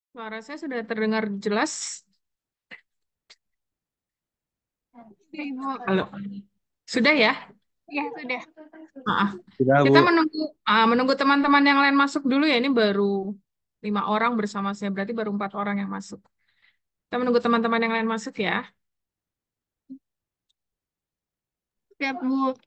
Suara saya sudah terdengar jelas. Ibu, Halo. Sudah ya? ya sudah. Maaf. Sudah, Kita Bu. menunggu teman-teman yang lain masuk dulu ya. Ini baru 5 orang bersama saya. Berarti baru 4 orang yang masuk. Kita menunggu teman-teman yang lain masuk ya. Siap, Bu.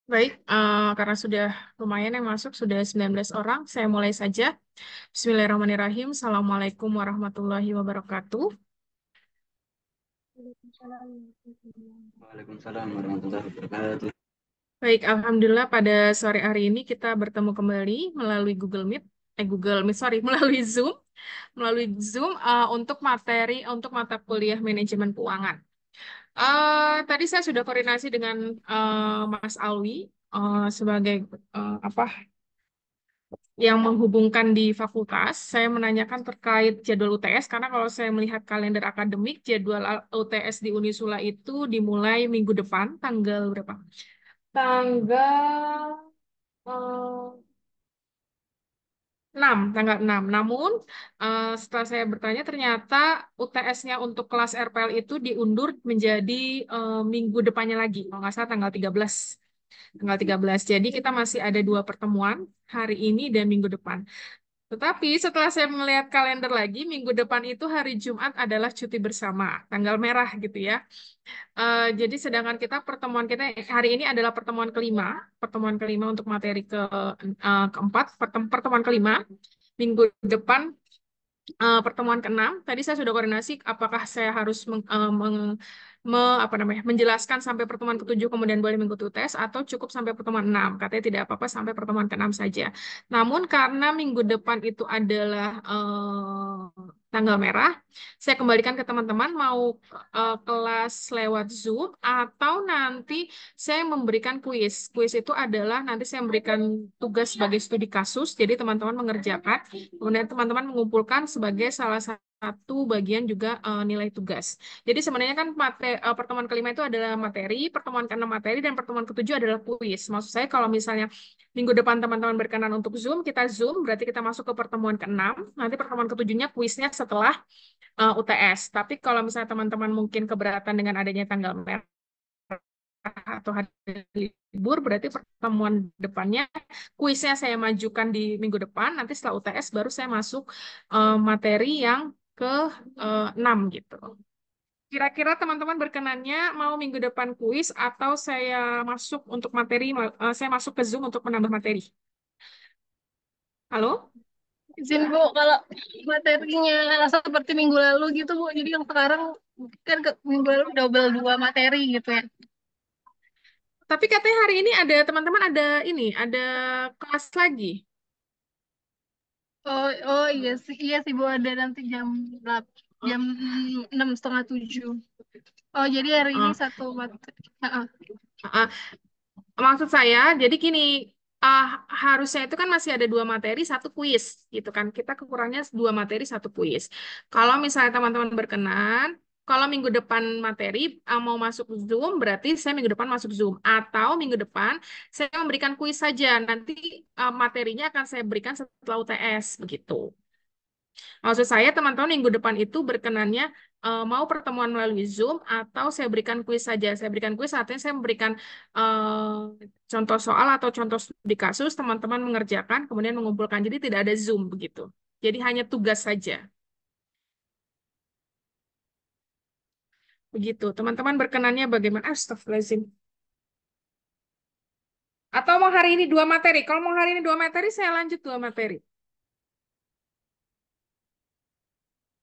Baik, karena sudah lumayan yang masuk, sudah 19 orang, saya mulai saja. Bismillahirrahmanirrahim. Assalamualaikum warahmatullahi wabarakatuh. Waalaikumsalam warahmatullahi wabarakatuh. Baik, Alhamdulillah pada sore hari ini kita bertemu kembali melalui Google Meet, sorry, melalui Zoom. Melalui Zoom untuk untuk mata kuliah manajemen keuangan. Tadi saya sudah koordinasi dengan Mas Alwi sebagai apa yang menghubungkan di fakultas. Saya menanyakan terkait jadwal UTS karena kalau saya melihat kalender akademik, jadwal UTS di Unisula itu dimulai minggu depan, tanggal berapa? Tanggal eh, 6, tanggal 6. Namun, setelah saya bertanya, ternyata UTS-nya untuk kelas RPL itu diundur menjadi minggu depannya lagi, kalau nggak salah tanggal 13. Tanggal 13. Jadi kita masih ada dua pertemuan, hari ini dan minggu depan. Tetapi setelah saya melihat kalender lagi, minggu depan itu hari Jumat adalah cuti bersama, tanggal merah gitu ya. Jadi sedangkan pertemuan kita hari ini adalah pertemuan kelima untuk materi keempat, pertemuan kelima. Minggu depan pertemuan keenam. Tadi saya sudah koordinasi apakah saya harus apa namanya, menjelaskan sampai pertemuan ketujuh kemudian boleh mengikuti tes atau cukup sampai pertemuan enam. Katanya tidak apa-apa sampai pertemuan keenam saja. Namun karena minggu depan itu adalah tanggal merah, saya kembalikan ke teman-teman mau kelas lewat Zoom atau nanti saya memberikan kuis. Kuis itu adalah nanti saya memberikan tugas sebagai studi kasus, jadi teman-teman mengerjakan, kemudian teman-teman mengumpulkan sebagai salah satu bagian juga nilai tugas. Jadi sebenarnya kan pertemuan kelima itu adalah materi, pertemuan keenam materi, dan pertemuan ketujuh adalah kuis. Maksud saya kalau misalnya minggu depan teman-teman berkenan untuk Zoom, kita Zoom, berarti kita masuk ke pertemuan keenam, nanti pertemuan ketujuhnya kuisnya setelah UTS. Tapi kalau misalnya teman-teman mungkin keberatan dengan adanya tanggal merah atau hari libur, berarti pertemuan depannya kuisnya saya majukan di minggu depan, nanti setelah UTS baru saya masuk materi yang ke 6 gitu. Kira-kira teman-teman berkenannya mau minggu depan kuis atau saya masuk untuk saya masuk ke Zoom untuk menambah materi. Halo? Izin Bu, kalau materinya seperti minggu lalu gitu Bu, jadi yang sekarang kan minggu lalu double dua materi gitu ya. Tapi katanya hari ini ada teman-teman ada kelas lagi. Oh iya sih Bu, ada nanti jam 6:30. Oh jadi hari ini Uh, satu materi. Heeh. uh, Maksud saya, jadi gini, ah, harusnya itu kan masih ada dua materi, satu kuis, gitu kan. Kita kekurangannya dua materi, satu kuis. Kalau misalnya teman-teman berkenan, kalau minggu depan materi mau masuk Zoom, berarti saya minggu depan masuk Zoom. Atau minggu depan saya memberikan kuis saja. Nanti materinya akan saya berikan setelah UTS, begitu. Maksud saya teman-teman minggu depan itu berkenannya mau pertemuan melalui Zoom atau saya berikan kuis saja. Saya berikan kuis artinya saya memberikan contoh soal atau contoh studi kasus, teman-teman mengerjakan, kemudian mengumpulkan. Jadi tidak ada Zoom begitu. Jadi hanya tugas saja. Begitu. Teman-teman berkenannya bagaimana? Astagfirullahaladzim. Atau mau hari ini dua materi? Kalau mau hari ini dua materi, saya lanjut dua materi.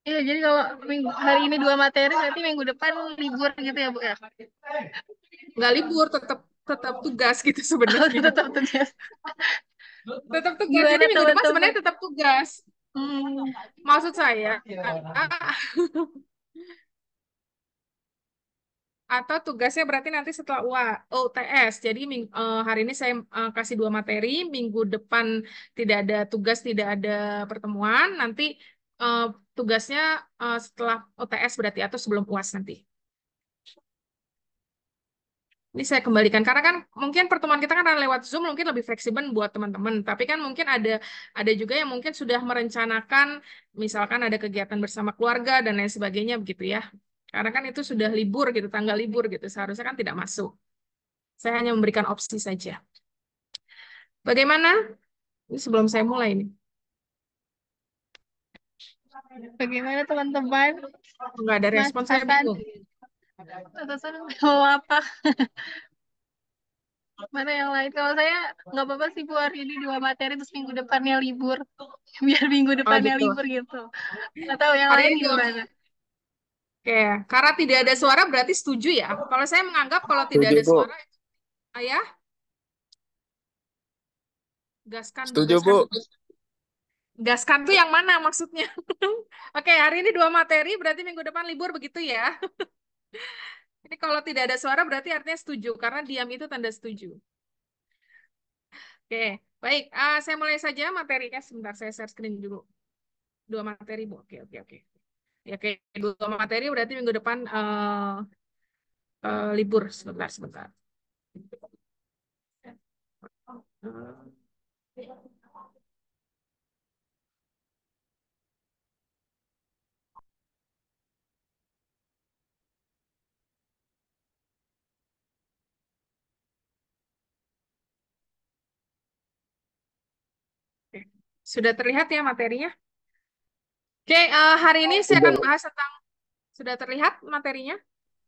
Iya, jadi kalau hari ini dua materi, berarti minggu depan libur gitu ya Bu ya? Nggak libur, tetap tetap tugas gitu Oh, sebenarnya. tetap tugas. Tetap tugas. Jadi Gimana minggu depan teman-teman? sebenarnya tetap tugas. Hmm. Maksud saya, atau tugasnya berarti nanti setelah UTS. Jadi hari ini saya kasih dua materi, minggu depan tidak ada tugas, tidak ada pertemuan. Nanti eh, tugasnya setelah UTS berarti atau sebelum UAS nanti. Ini saya kembalikan karena kan mungkin pertemuan kita kan lewat Zoom mungkin lebih fleksibel buat teman-teman. Tapi kan mungkin ada juga yang mungkin sudah merencanakan misalkan ada kegiatan bersama keluarga dan lain sebagainya begitu ya. Karena kan itu sudah libur gitu, tanggal libur gitu. Seharusnya kan tidak masuk. Saya hanya memberikan opsi saja. Bagaimana? Ini sebelum saya mulai ini. Bagaimana teman-teman? Nggak ada Mas respon, saya Hasan, bingung. atasan mau apa? Mana yang lain? Kalau saya nggak apa-apa sih Bu, hari ini 2 materi terus minggu depannya libur. Biar minggu Oh depannya gitu. libur gitu. Nggak tahu yang Hari lain ini dua. gimana. Oke, karena tidak ada suara berarti setuju ya. Kalau saya menganggap kalau tidak Setuju, ada Bu. suara, ayah gaskan Bu, Setuju, gaskan Bu. Bu. Gaskan tuh yang mana maksudnya? Oke, hari ini 2 materi berarti minggu depan libur begitu ya. Ini kalau tidak ada suara berarti artinya setuju karena diam itu tanda setuju. Oke, baik. Saya mulai saja materinya. Sebentar, saya share screen dulu. 2 materi, Bu. Oke, oke, oke. Ya, oke, 2 materi berarti minggu depan libur. Sebentar, sebentar. Oke. Sudah terlihat ya materinya? Oke, hari ini saya Sudah, akan Bu. bahas tentang, sudah terlihat materinya?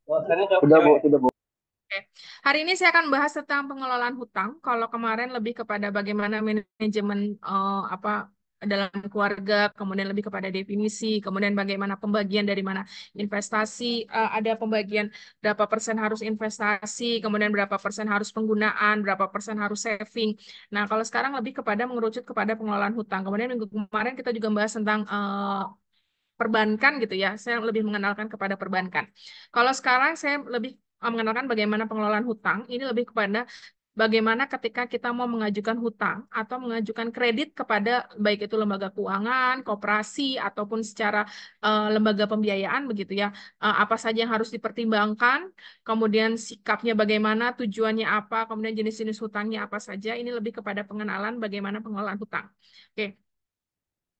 Sudah, Bu. Sudah, Bu. Oke. Hari ini saya akan bahas tentang pengelolaan hutang. Kalau kemarin lebih kepada bagaimana manajemen apa dalam keluarga, kemudian lebih kepada definisi, kemudian bagaimana pembagian dari mana investasi, ada pembagian berapa persen harus investasi, kemudian berapa persen harus penggunaan, berapa persen harus saving. Nah, kalau sekarang lebih kepada mengerucut kepada pengelolaan hutang. Kemudian minggu kemarin kita juga membahas tentang perbankan gitu ya. Saya lebih mengenalkan kepada perbankan. Kalau sekarang saya lebih mengenalkan bagaimana pengelolaan hutang. Ini lebih kepada bagaimana ketika kita mau mengajukan hutang atau mengajukan kredit kepada baik itu lembaga keuangan, koperasi ataupun secara lembaga pembiayaan begitu ya. Apa saja yang harus dipertimbangkan, kemudian sikapnya bagaimana, tujuannya apa, kemudian jenis-jenis hutangnya apa saja. Ini lebih kepada pengenalan bagaimana pengelolaan hutang. Oke,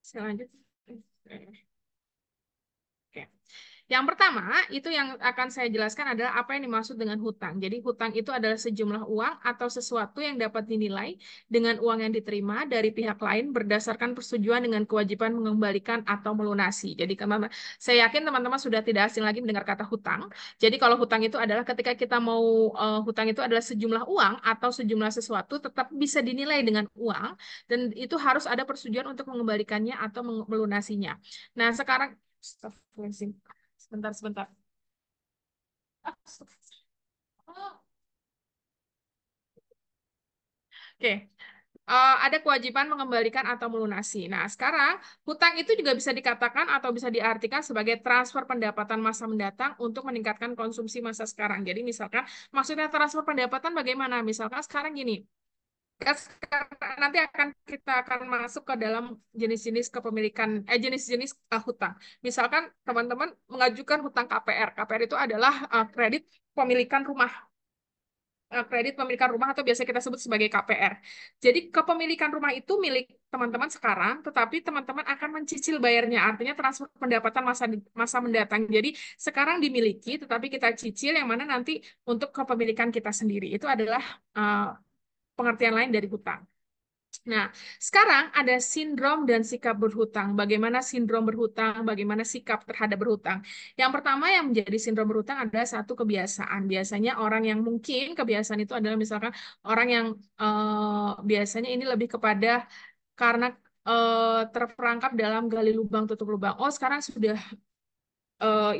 saya lanjut. Oke. Yang pertama, itu yang akan saya jelaskan adalah apa yang dimaksud dengan hutang. Jadi hutang itu adalah sejumlah uang atau sesuatu yang dapat dinilai dengan uang yang diterima dari pihak lain berdasarkan persetujuan dengan kewajiban mengembalikan atau melunasi. Jadi teman-teman, saya yakin teman-teman sudah tidak asing lagi mendengar kata hutang. Jadi kalau hutang itu adalah ketika kita mau hutang itu adalah sejumlah uang atau sejumlah sesuatu tetap bisa dinilai dengan uang dan itu harus ada persetujuan untuk mengembalikannya atau melunasinya. Nah, sekarang Astagfirullahaladzim. Sebentar, sebentar. Oke, ada kewajiban mengembalikan atau melunasi. Nah, sekarang hutang itu juga bisa dikatakan atau bisa diartikan sebagai transfer pendapatan masa mendatang untuk meningkatkan konsumsi masa sekarang. Jadi misalkan maksudnya transfer pendapatan bagaimana? Misalkan sekarang gini, nanti kita akan masuk ke dalam jenis-jenis kepemilikan jenis-jenis hutang. Misalkan teman-teman mengajukan hutang KPR. KPR itu adalah kredit pemilikan rumah. Kredit pemilikan rumah atau biasa kita sebut sebagai KPR. Jadi kepemilikan rumah itu milik teman-teman sekarang, tetapi teman-teman akan mencicil bayarnya, artinya transfer pendapatan masa masa mendatang. Jadi sekarang dimiliki, tetapi kita cicil yang mana nanti untuk kepemilikan kita sendiri. Itu adalah pengertian lain dari hutang. Nah, sekarang ada sindrom dan sikap berhutang. Bagaimana sindrom berhutang, bagaimana sikap terhadap berhutang. Yang pertama yang menjadi sindrom berhutang adalah satu kebiasaan. Biasanya orang yang mungkin kebiasaan itu adalah misalkan orang yang biasanya ini lebih kepada karena terperangkap dalam gali lubang tutup lubang. Oh, sekarang sudah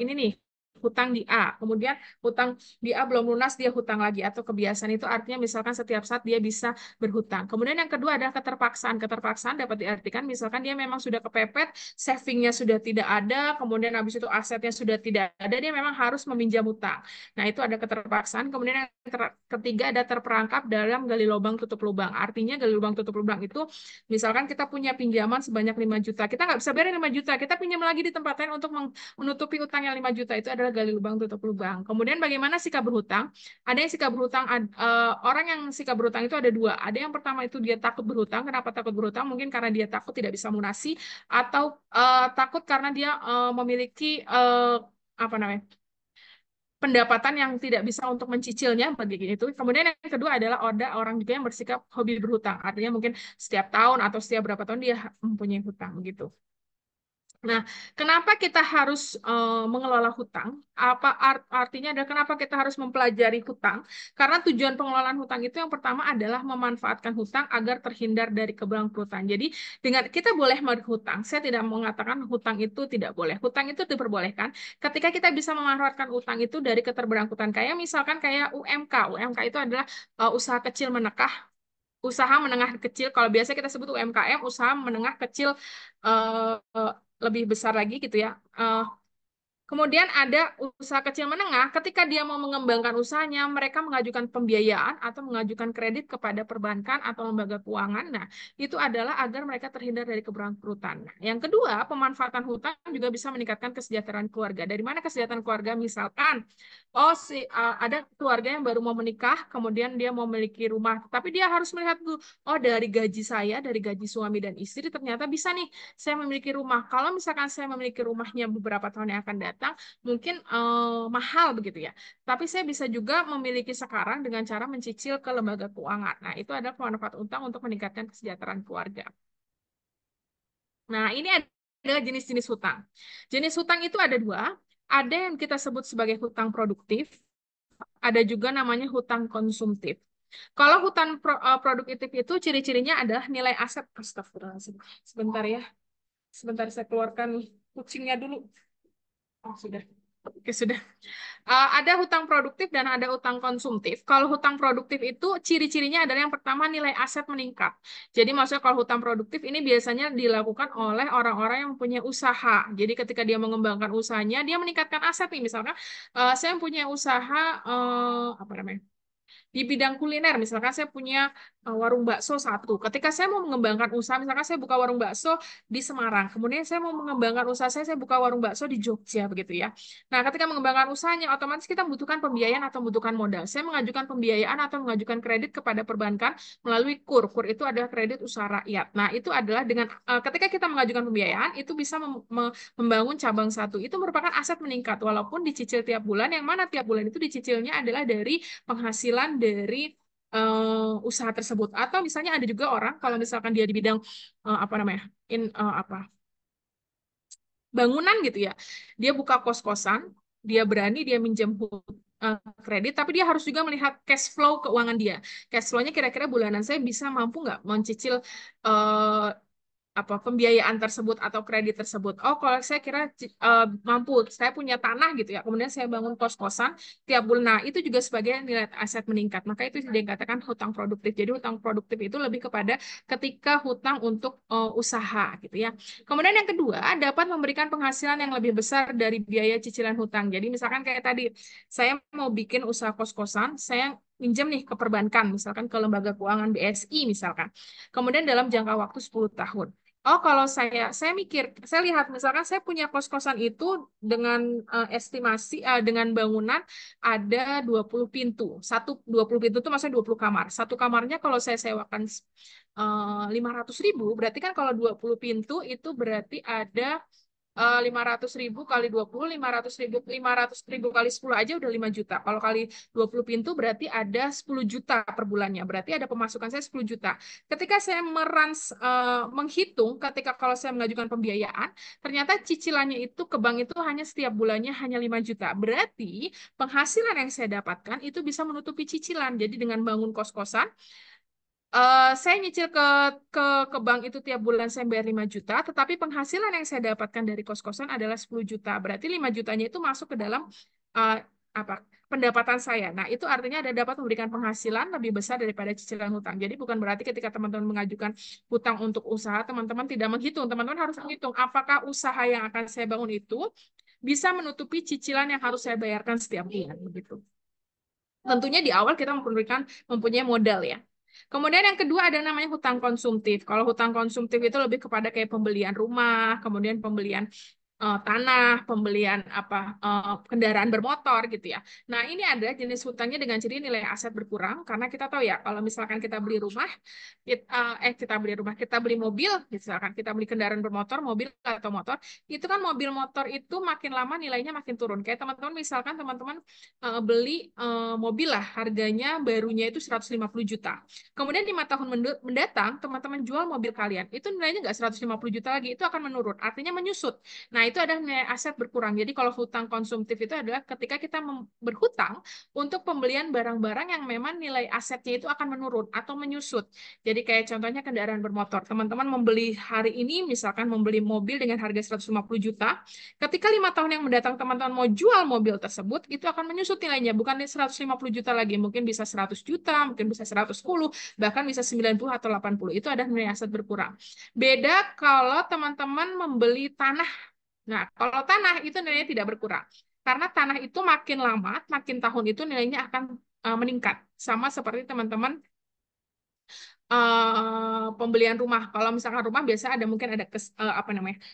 ini nih hutang di A, kemudian hutang di A belum lunas dia hutang lagi atau kebiasaan itu artinya misalkan setiap saat dia bisa berhutang. Kemudian yang kedua adalah keterpaksaan. Keterpaksaan dapat diartikan misalkan dia memang sudah kepepet, savingnya sudah tidak ada, kemudian habis itu asetnya sudah tidak ada, dia memang harus meminjam hutang. Nah itu ada keterpaksaan. Kemudian yang ketiga ada terperangkap dalam gali lubang tutup lubang. Artinya gali lubang tutup lubang itu misalkan kita punya pinjaman sebanyak 5 juta, kita nggak bisa bayar 5 juta, kita pinjam lagi di tempat lain untuk menutupi utang yang 5 juta itu adalah gali lubang tutup lubang. Kemudian bagaimana sikap berhutang? Ada yang sikap berhutang, orang yang sikap berhutang itu ada dua. Ada yang pertama itu dia takut berhutang. Kenapa takut berhutang? Mungkin karena dia takut tidak bisa melunasi atau takut karena dia memiliki apa namanya? Pendapatan yang tidak bisa untuk mencicilnya bagi itu. Kemudian yang kedua adalah ada orang juga yang bersikap hobi berhutang. Artinya mungkin setiap tahun atau setiap berapa tahun dia mempunyai hutang gitu. Nah, kenapa kita harus mengelola hutang? Apa artinya adalah kenapa kita harus mempelajari hutang? Karena tujuan pengelolaan hutang itu yang pertama adalah memanfaatkan hutang agar terhindar dari keberangkrutan. Jadi, dengan kita boleh berhutang, saya tidak mengatakan hutang itu tidak boleh. Hutang itu diperbolehkan ketika kita bisa memanfaatkan hutang itu dari keterberangkrutan. Kayak misalkan kayak UMK. UMK itu adalah usaha kecil menengah, usaha menengah kecil. Kalau biasa kita sebut UMKM, usaha menengah kecil eh, lebih besar lagi gitu ya. Kemudian ada usaha kecil menengah, ketika dia mau mengembangkan usahanya, mereka mengajukan pembiayaan atau mengajukan kredit kepada perbankan atau lembaga keuangan. Nah, itu adalah agar mereka terhindar dari keberangkrutan. Nah, yang kedua, pemanfaatan hutang juga bisa meningkatkan kesejahteraan keluarga. Dari mana kesejahteraan keluarga? Misalkan, ada keluarga yang baru mau menikah, kemudian dia mau memiliki rumah, tapi dia harus melihat dulu, oh dari gaji saya, dari gaji suami dan istri, ternyata bisa nih saya memiliki rumah. Kalau misalkan saya memiliki rumahnya beberapa tahun yang akan datang, mungkin mahal begitu ya. Tapi saya bisa juga memiliki sekarang dengan cara mencicil ke lembaga keuangan. Nah, itu adalah manfaat utang untuk meningkatkan kesejahteraan keluarga. Nah, ini adalah jenis-jenis hutang. Jenis hutang itu ada dua. Ada yang kita sebut sebagai hutang produktif, ada juga namanya hutang konsumtif. Kalau hutang produktif itu ciri-cirinya adalah nilai aset. Astagfirullahaladzim. Sebentar ya. Sebentar saya keluarkan kucingnya dulu. Oh, sudah. Oke, sudah. Ada hutang produktif dan ada hutang konsumtif. Kalau hutang produktif itu ciri-cirinya adalah yang pertama nilai aset meningkat. Jadi maksudnya kalau hutang produktif ini biasanya dilakukan oleh orang-orang yang punya usaha. Jadi ketika dia mengembangkan usahanya, dia meningkatkan aset nih. Misalkan saya punya usaha apa namanya? Di bidang kuliner, misalkan saya punya warung bakso satu. Ketika saya mau mengembangkan usaha, misalkan saya buka warung bakso di Semarang, kemudian saya mau mengembangkan usaha saya buka warung bakso di Jogja, begitu ya. Nah, ketika mengembangkan usahanya, otomatis kita membutuhkan pembiayaan atau membutuhkan modal. Saya mengajukan pembiayaan atau mengajukan kredit kepada perbankan melalui KUR. KUR itu adalah kredit usaha rakyat. Nah, itu adalah dengan ketika kita mengajukan pembiayaan, itu bisa membangun cabang satu. Itu merupakan aset meningkat, walaupun dicicil tiap bulan, yang mana tiap bulan itu dicicilnya adalah dari penghasilan dari usaha tersebut. Atau misalnya ada juga orang kalau misalkan dia di bidang apa namanya apa bangunan gitu ya, dia buka kos-kosan, dia berani dia minjem kredit, tapi dia harus juga melihat cash flow keuangan dia. Cash flow-nya kira-kira bulanan saya bisa mampu nggak mencicil eh, apa pembiayaan tersebut atau kredit tersebut. Oh, kalau saya kira mampu, saya punya tanah gitu ya. Kemudian saya bangun kos-kosan tiap bulan. Nah, itu juga sebagai nilai aset meningkat. Maka itu dikatakan hutang produktif. Jadi hutang produktif itu lebih kepada ketika hutang untuk usaha gitu ya. Kemudian yang kedua, dapat memberikan penghasilan yang lebih besar dari biaya cicilan hutang. Jadi misalkan kayak tadi, saya mau bikin usaha kos-kosan, saya minjem nih ke perbankan, misalkan ke lembaga keuangan BSI misalkan. Kemudian dalam jangka waktu 10 tahun. Oh, kalau saya mikir, saya lihat misalkan saya punya kos-kosan itu dengan estimasi dengan bangunan ada 20 pintu. 20 pintu itu maksudnya 20 kamar. Satu kamarnya kalau saya sewakan 500.000, berarti kan kalau 20 pintu itu berarti ada 500.000 kali 20, 500.000, 500.000 kali 10 aja udah 5 juta. Kalau kali 20 pintu berarti ada 10 juta per bulannya. Berarti ada pemasukan saya 10 juta. Ketika saya menghitung, ketika kalau saya mengajukan pembiayaan, ternyata cicilannya itu ke bank itu hanya setiap bulannya hanya 5 juta. Berarti penghasilan yang saya dapatkan itu bisa menutupi cicilan. Jadi dengan bangun kos-kosan, saya nyicil ke bank itu tiap bulan saya bayar 5 juta, tetapi penghasilan yang saya dapatkan dari kos-kosan adalah 10 juta. Berarti 5 jutanya itu masuk ke dalam uh, apa pendapatan saya. Nah, itu artinya ada dapat memberikan penghasilan lebih besar daripada cicilan hutang. Jadi bukan berarti ketika teman-teman mengajukan hutang untuk usaha, teman-teman tidak menghitung. Teman-teman harus menghitung apakah usaha yang akan saya bangun itu bisa menutupi cicilan yang harus saya bayarkan setiap bulan begitu. Tentunya di awal kita mempunyai modal ya. Kemudian yang kedua ada namanya hutang konsumtif. Kalau hutang konsumtif itu lebih kepada kayak pembelian rumah, kemudian pembelian tanah, pembelian kendaraan bermotor gitu ya. Nah, ini ada jenis hutangnya dengan ciri nilai aset berkurang karena kita tahu ya kalau misalkan kita beli rumah, kita beli mobil, misalkan kita beli kendaraan bermotor, mobil atau motor, itu kan mobil motor itu makin lama nilainya makin turun. Kayak teman-teman misalkan teman-teman beli mobil lah, harganya barunya itu 150 juta. Kemudian 5 tahun mendatang, teman-teman jual mobil kalian, itu nilainya nggak 150 juta lagi, itu akan menurun, artinya menyusut. Nah, itu adalah nilai aset berkurang. Jadi kalau hutang konsumtif itu adalah ketika kita berhutang untuk pembelian barang-barang yang memang nilai asetnya itu akan menurun atau menyusut. Jadi kayak contohnya kendaraan bermotor. Teman-teman membeli hari ini, misalkan membeli mobil dengan harga 150 juta, ketika 5 tahun yang mendatang teman-teman mau jual mobil tersebut, itu akan menyusut nilainya. Bukan 150 juta lagi, mungkin bisa 100 juta, mungkin bisa 110, bahkan bisa 90 atau 80. Itu adalah nilai aset berkurang. Beda kalau teman-teman membeli tanah. Nah, kalau tanah itu nilainya tidak berkurang. Karena tanah itu makin lama, makin tahun itu nilainya akan meningkat. Sama seperti teman-teman pembelian rumah. Kalau misalkan rumah biasa ada mungkin ada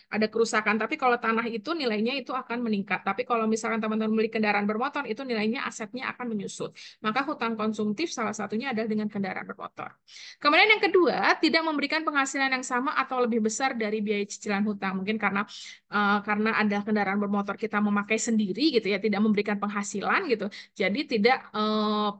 ada kerusakan. Tapi kalau tanah itu nilainya itu akan meningkat. Tapi kalau misalkan teman-teman beli kendaraan bermotor itu nilainya asetnya akan menyusut. Maka hutang konsumtif salah satunya adalah dengan kendaraan bermotor. Kemudian yang kedua, tidak memberikan penghasilan yang sama atau lebih besar dari biaya cicilan hutang. Mungkin karena ada kendaraan bermotor kita memakai sendiri gitu ya, tidak memberikan penghasilan gitu. Jadi tidak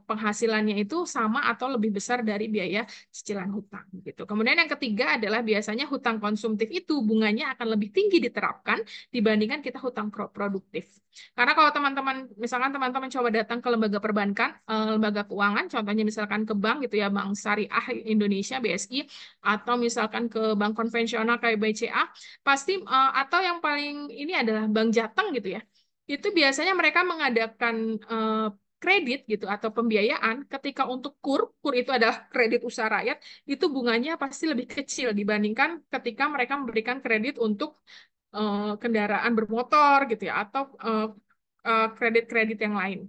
penghasilannya itu sama atau lebih besar dari biaya cicilan hutang gitu. Kemudian yang ketiga adalah biasanya hutang konsumtif itu bunganya akan lebih tinggi diterapkan dibandingkan kita hutang produktif. Karena kalau teman-teman misalkan teman-teman coba datang ke lembaga perbankan, lembaga keuangan, contohnya misalkan ke bank gitu ya, Bank Syariah Indonesia BSI, atau misalkan ke bank konvensional kayak BCA, pasti atau yang paling ini adalah Bank Jateng gitu ya. Itu biasanya mereka mengadakan kredit gitu atau pembiayaan ketika untuk kur itu adalah kredit usaha rakyat, itu bunganya pasti lebih kecil dibandingkan ketika mereka memberikan kredit untuk kendaraan bermotor gitu ya atau kredit-kredit yang lain.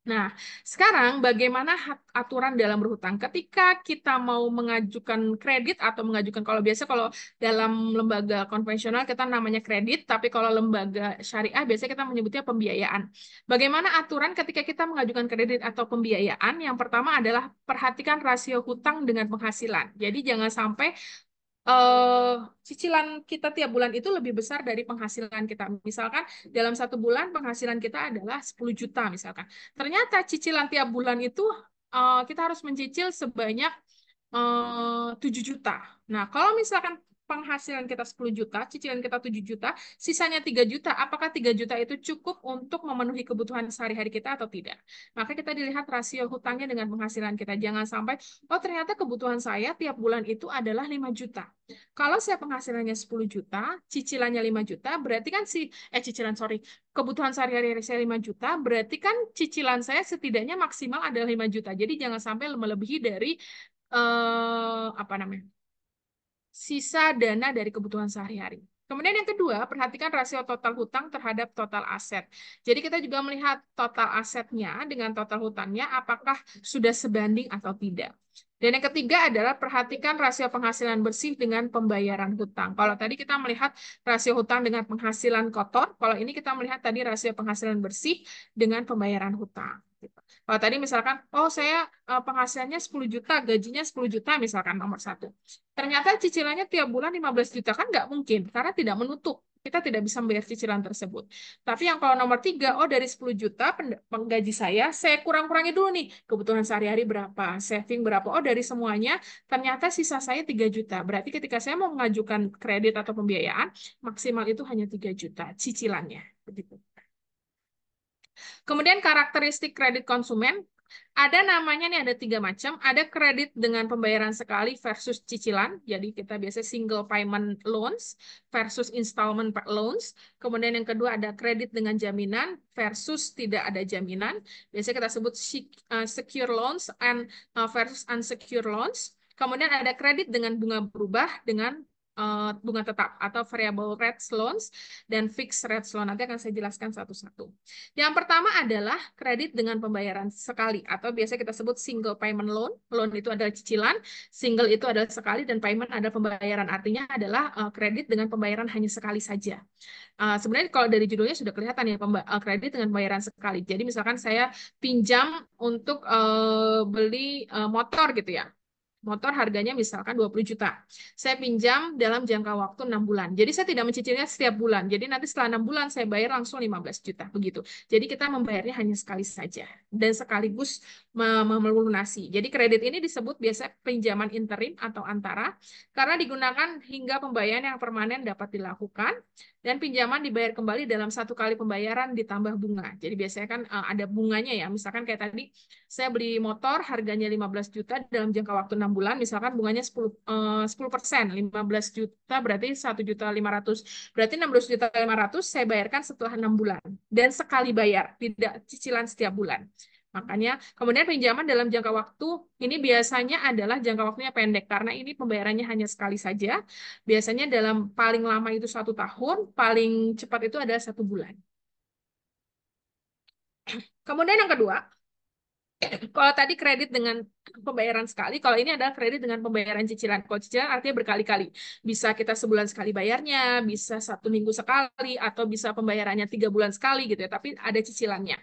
Nah, sekarang bagaimana aturan dalam berhutang? Ketika kita mau mengajukan kredit atau mengajukan, kalau biasa kalau dalam lembaga konvensional kita namanya kredit, tapi kalau lembaga syariah biasanya kita menyebutnya pembiayaan. Bagaimana aturan ketika kita mengajukan kredit atau pembiayaan? Yang pertama adalah perhatikan rasio hutang dengan penghasilan. Jadi jangan sampai cicilan kita tiap bulan itu lebih besar dari penghasilan kita. Misalkan dalam 1 bulan penghasilan kita adalah 10 juta misalkan. Ternyata cicilan tiap bulan itu kita harus mencicil sebanyak 7 juta. Nah, kalau misalkan penghasilan kita 10 juta, cicilan kita 7 juta, sisanya 3 juta, apakah 3 juta itu cukup untuk memenuhi kebutuhan sehari-hari kita atau tidak? Maka kita dilihat rasio hutangnya dengan penghasilan kita. Jangan sampai, oh ternyata kebutuhan saya tiap bulan itu adalah 5 juta. Kalau saya penghasilannya 10 juta, cicilannya 5 juta, berarti kan kebutuhan sehari-hari saya 5 juta, berarti kan cicilan saya setidaknya maksimal adalah 5 juta. Jadi jangan sampai melebihi dari sisa dana dari kebutuhan sehari-hari. Kemudian yang kedua, perhatikan rasio total hutang terhadap total aset. Jadi kita juga melihat total asetnya dengan total hutangnya apakah sudah sebanding atau tidak. Dan yang ketiga adalah perhatikan rasio penghasilan bersih dengan pembayaran hutang. Kalau tadi kita melihat rasio hutang dengan penghasilan kotor, kalau ini kita melihat tadi rasio penghasilan bersih dengan pembayaran hutang. Kalau tadi misalkan, oh saya penghasilannya 10 juta, gajinya 10 juta misalkan nomor 1. Ternyata cicilannya tiap bulan 15 juta, kan nggak mungkin, karena tidak menutup. Kita tidak bisa membayar cicilan tersebut. Tapi yang kalau nomor 3, oh dari 10 juta penggaji saya kurang-kurangi dulu nih, kebutuhan sehari-hari berapa, saving berapa, oh dari semuanya, ternyata sisa saya 3 juta. Berarti ketika saya mau mengajukan kredit atau pembiayaan, maksimal itu hanya 3 juta cicilannya. Begitu. Kemudian karakteristik kredit konsumen, ada namanya nih ada 3 macam. Ada kredit dengan pembayaran sekali versus cicilan. Jadi kita biasa single payment loans versus installment loans. Kemudian yang kedua ada kredit dengan jaminan versus tidak ada jaminan. Biasanya kita sebut secure loans and versus unsecured loans. Kemudian ada kredit dengan bunga berubah dengan bunga tetap atau variable rate loans dan fixed rate loan. Nanti akan saya jelaskan satu-satu. Yang pertama adalah kredit dengan pembayaran sekali atau biasa kita sebut single payment loan. Loan itu adalah cicilan, single itu adalah sekali, dan payment adalah pembayaran. Artinya adalah kredit dengan pembayaran hanya sekali saja. Sebenarnya kalau dari judulnya sudah kelihatan ya, kredit dengan pembayaran sekali. Jadi misalkan saya pinjam untuk beli motor gitu ya. Motor harganya misalkan 20 juta. Saya pinjam dalam jangka waktu 6 bulan. Jadi saya tidak mencicilnya setiap bulan. Jadi nanti setelah 6 bulan saya bayar langsung 15 juta. Begitu. Jadi kita membayarnya hanya sekali saja. Dan sekaligus melunasi. Jadi kredit ini disebut biasa pinjaman interim atau antara. Karena digunakan hingga pembayaran yang permanen dapat dilakukan. Dan pinjaman dibayar kembali dalam satu kali pembayaran ditambah bunga. Jadi biasanya kan ada bunganya ya. Misalkan kayak tadi saya beli motor harganya 15 juta dalam jangka waktu 6 bulan, misalkan bunganya 10%, 15 juta berarti 1.500.000. Berarti 16.500.000 saya bayarkan setelah 6 bulan. Dan sekali bayar, tidak cicilan setiap bulan. Makanya kemudian pinjaman dalam jangka waktu ini biasanya adalah jangka waktunya pendek karena ini pembayarannya hanya sekali saja. Biasanya dalam paling lama itu 1 tahun, paling cepat itu adalah 1 bulan. Kemudian yang kedua, kalau tadi kredit dengan pembayaran sekali, kalau ini adalah kredit dengan pembayaran cicilan. Kalau cicilan artinya berkali-kali. Bisa kita sebulan sekali bayarnya, bisa 1 minggu sekali, atau bisa pembayarannya 3 bulan sekali gitu ya, tapi ada cicilannya.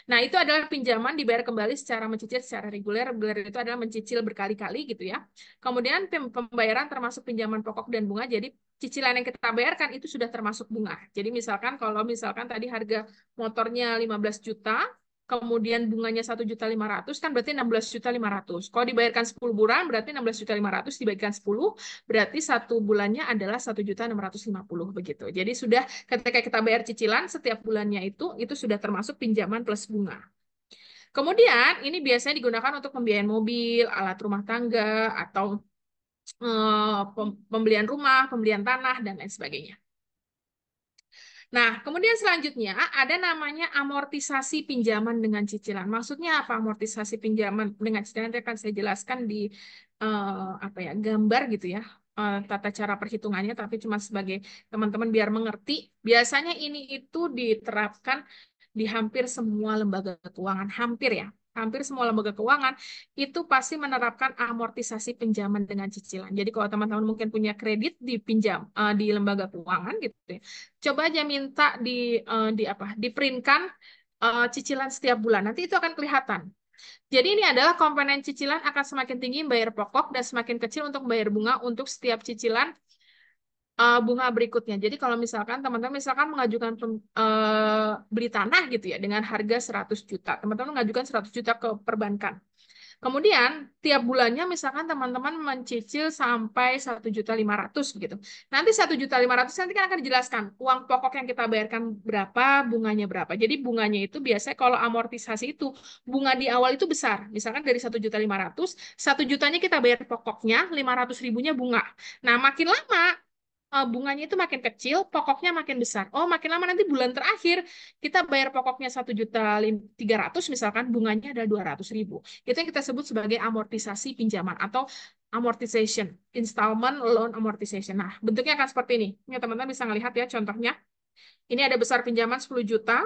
Nah, itu adalah pinjaman dibayar kembali secara mencicil secara reguler. Reguler itu adalah mencicil berkali-kali gitu ya. Kemudian pembayaran termasuk pinjaman pokok dan bunga, jadi cicilan yang kita bayarkan itu sudah termasuk bunga. Jadi misalkan kalau misalkan tadi harga motornya 15 juta, kemudian bunganya 1.500.000 kan berarti 16.500.000. Kalau dibayarkan 10 bulan berarti 16.500.000 dibagikan 10 berarti 1 bulannya adalah 1.650.000 begitu. Jadi sudah ketika kita bayar cicilan setiap bulannya itu sudah termasuk pinjaman plus bunga. Kemudian ini biasanya digunakan untuk pembiayaan mobil, alat rumah tangga, atau pembelian rumah, pembelian tanah, dan lain sebagainya. Nah, kemudian selanjutnya ada namanya amortisasi pinjaman dengan cicilan. Maksudnya apa amortisasi pinjaman dengan cicilan? Nanti akan saya jelaskan di gambar gitu ya, tata cara perhitungannya, tapi cuma sebagai teman-teman biar mengerti. Biasanya ini itu diterapkan di hampir semua lembaga keuangan, hampir ya. Hampir semua lembaga keuangan itu pasti menerapkan amortisasi pinjaman dengan cicilan. Jadi kalau teman-teman mungkin punya kredit dipinjam di lembaga keuangan gitu ya, coba aja minta di-printkan cicilan setiap bulan. Nanti itu akan kelihatan. Jadi ini adalah komponen cicilan akan semakin tinggi bayar pokok dan semakin kecil untuk bayar bunga untuk setiap cicilan bunga berikutnya. Jadi kalau misalkan teman-teman misalkan mengajukan beli tanah gitu ya dengan harga 100 juta. Teman-teman mengajukan 100 juta ke perbankan. Kemudian tiap bulannya misalkan teman-teman mencicil sampai 1.500.000 begitu. Nanti 1.500.000 nanti kan akan dijelaskan uang pokok yang kita bayarkan berapa, bunganya berapa. Jadi bunganya itu biasanya kalau amortisasi itu bunga di awal itu besar. Misalkan dari 1.500.000, 1 jutanya kita bayar pokoknya, 500.000-nya bunga. Nah, makin lama bunganya itu makin kecil, pokoknya makin besar. Oh, makin lama nanti bulan terakhir kita bayar pokoknya 1.300.000 misalkan, bunganya ada 200.000. Itu yang kita sebut sebagai amortisasi pinjaman atau amortization, installment loan amortization. Nah, bentuknya akan seperti ini. Ini teman-teman bisa melihat ya contohnya. Ini ada besar pinjaman 10 juta,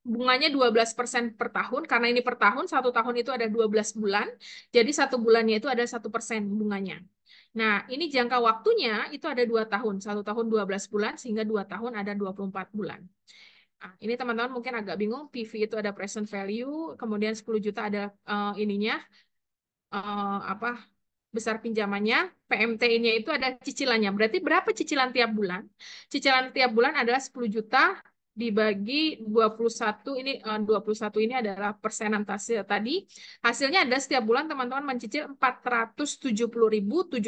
bunganya 12% per tahun, karena ini per tahun, 1 tahun itu ada 12 bulan, jadi 1 bulannya itu ada 1% bunganya. Nah, ini jangka waktunya itu ada 2 tahun, 1 tahun 12 bulan, sehingga 2 tahun ada 24 bulan. Nah, ini teman-teman mungkin agak bingung, PV itu ada present value, kemudian 10 juta ada besar pinjamannya, PMT-nya itu ada cicilannya. Berarti berapa cicilan tiap bulan? Cicilan tiap bulan adalah 10 juta dibagi 21, ini 21 ini adalah persentase tadi. Hasilnya ada setiap bulan teman-teman mencicil 470.734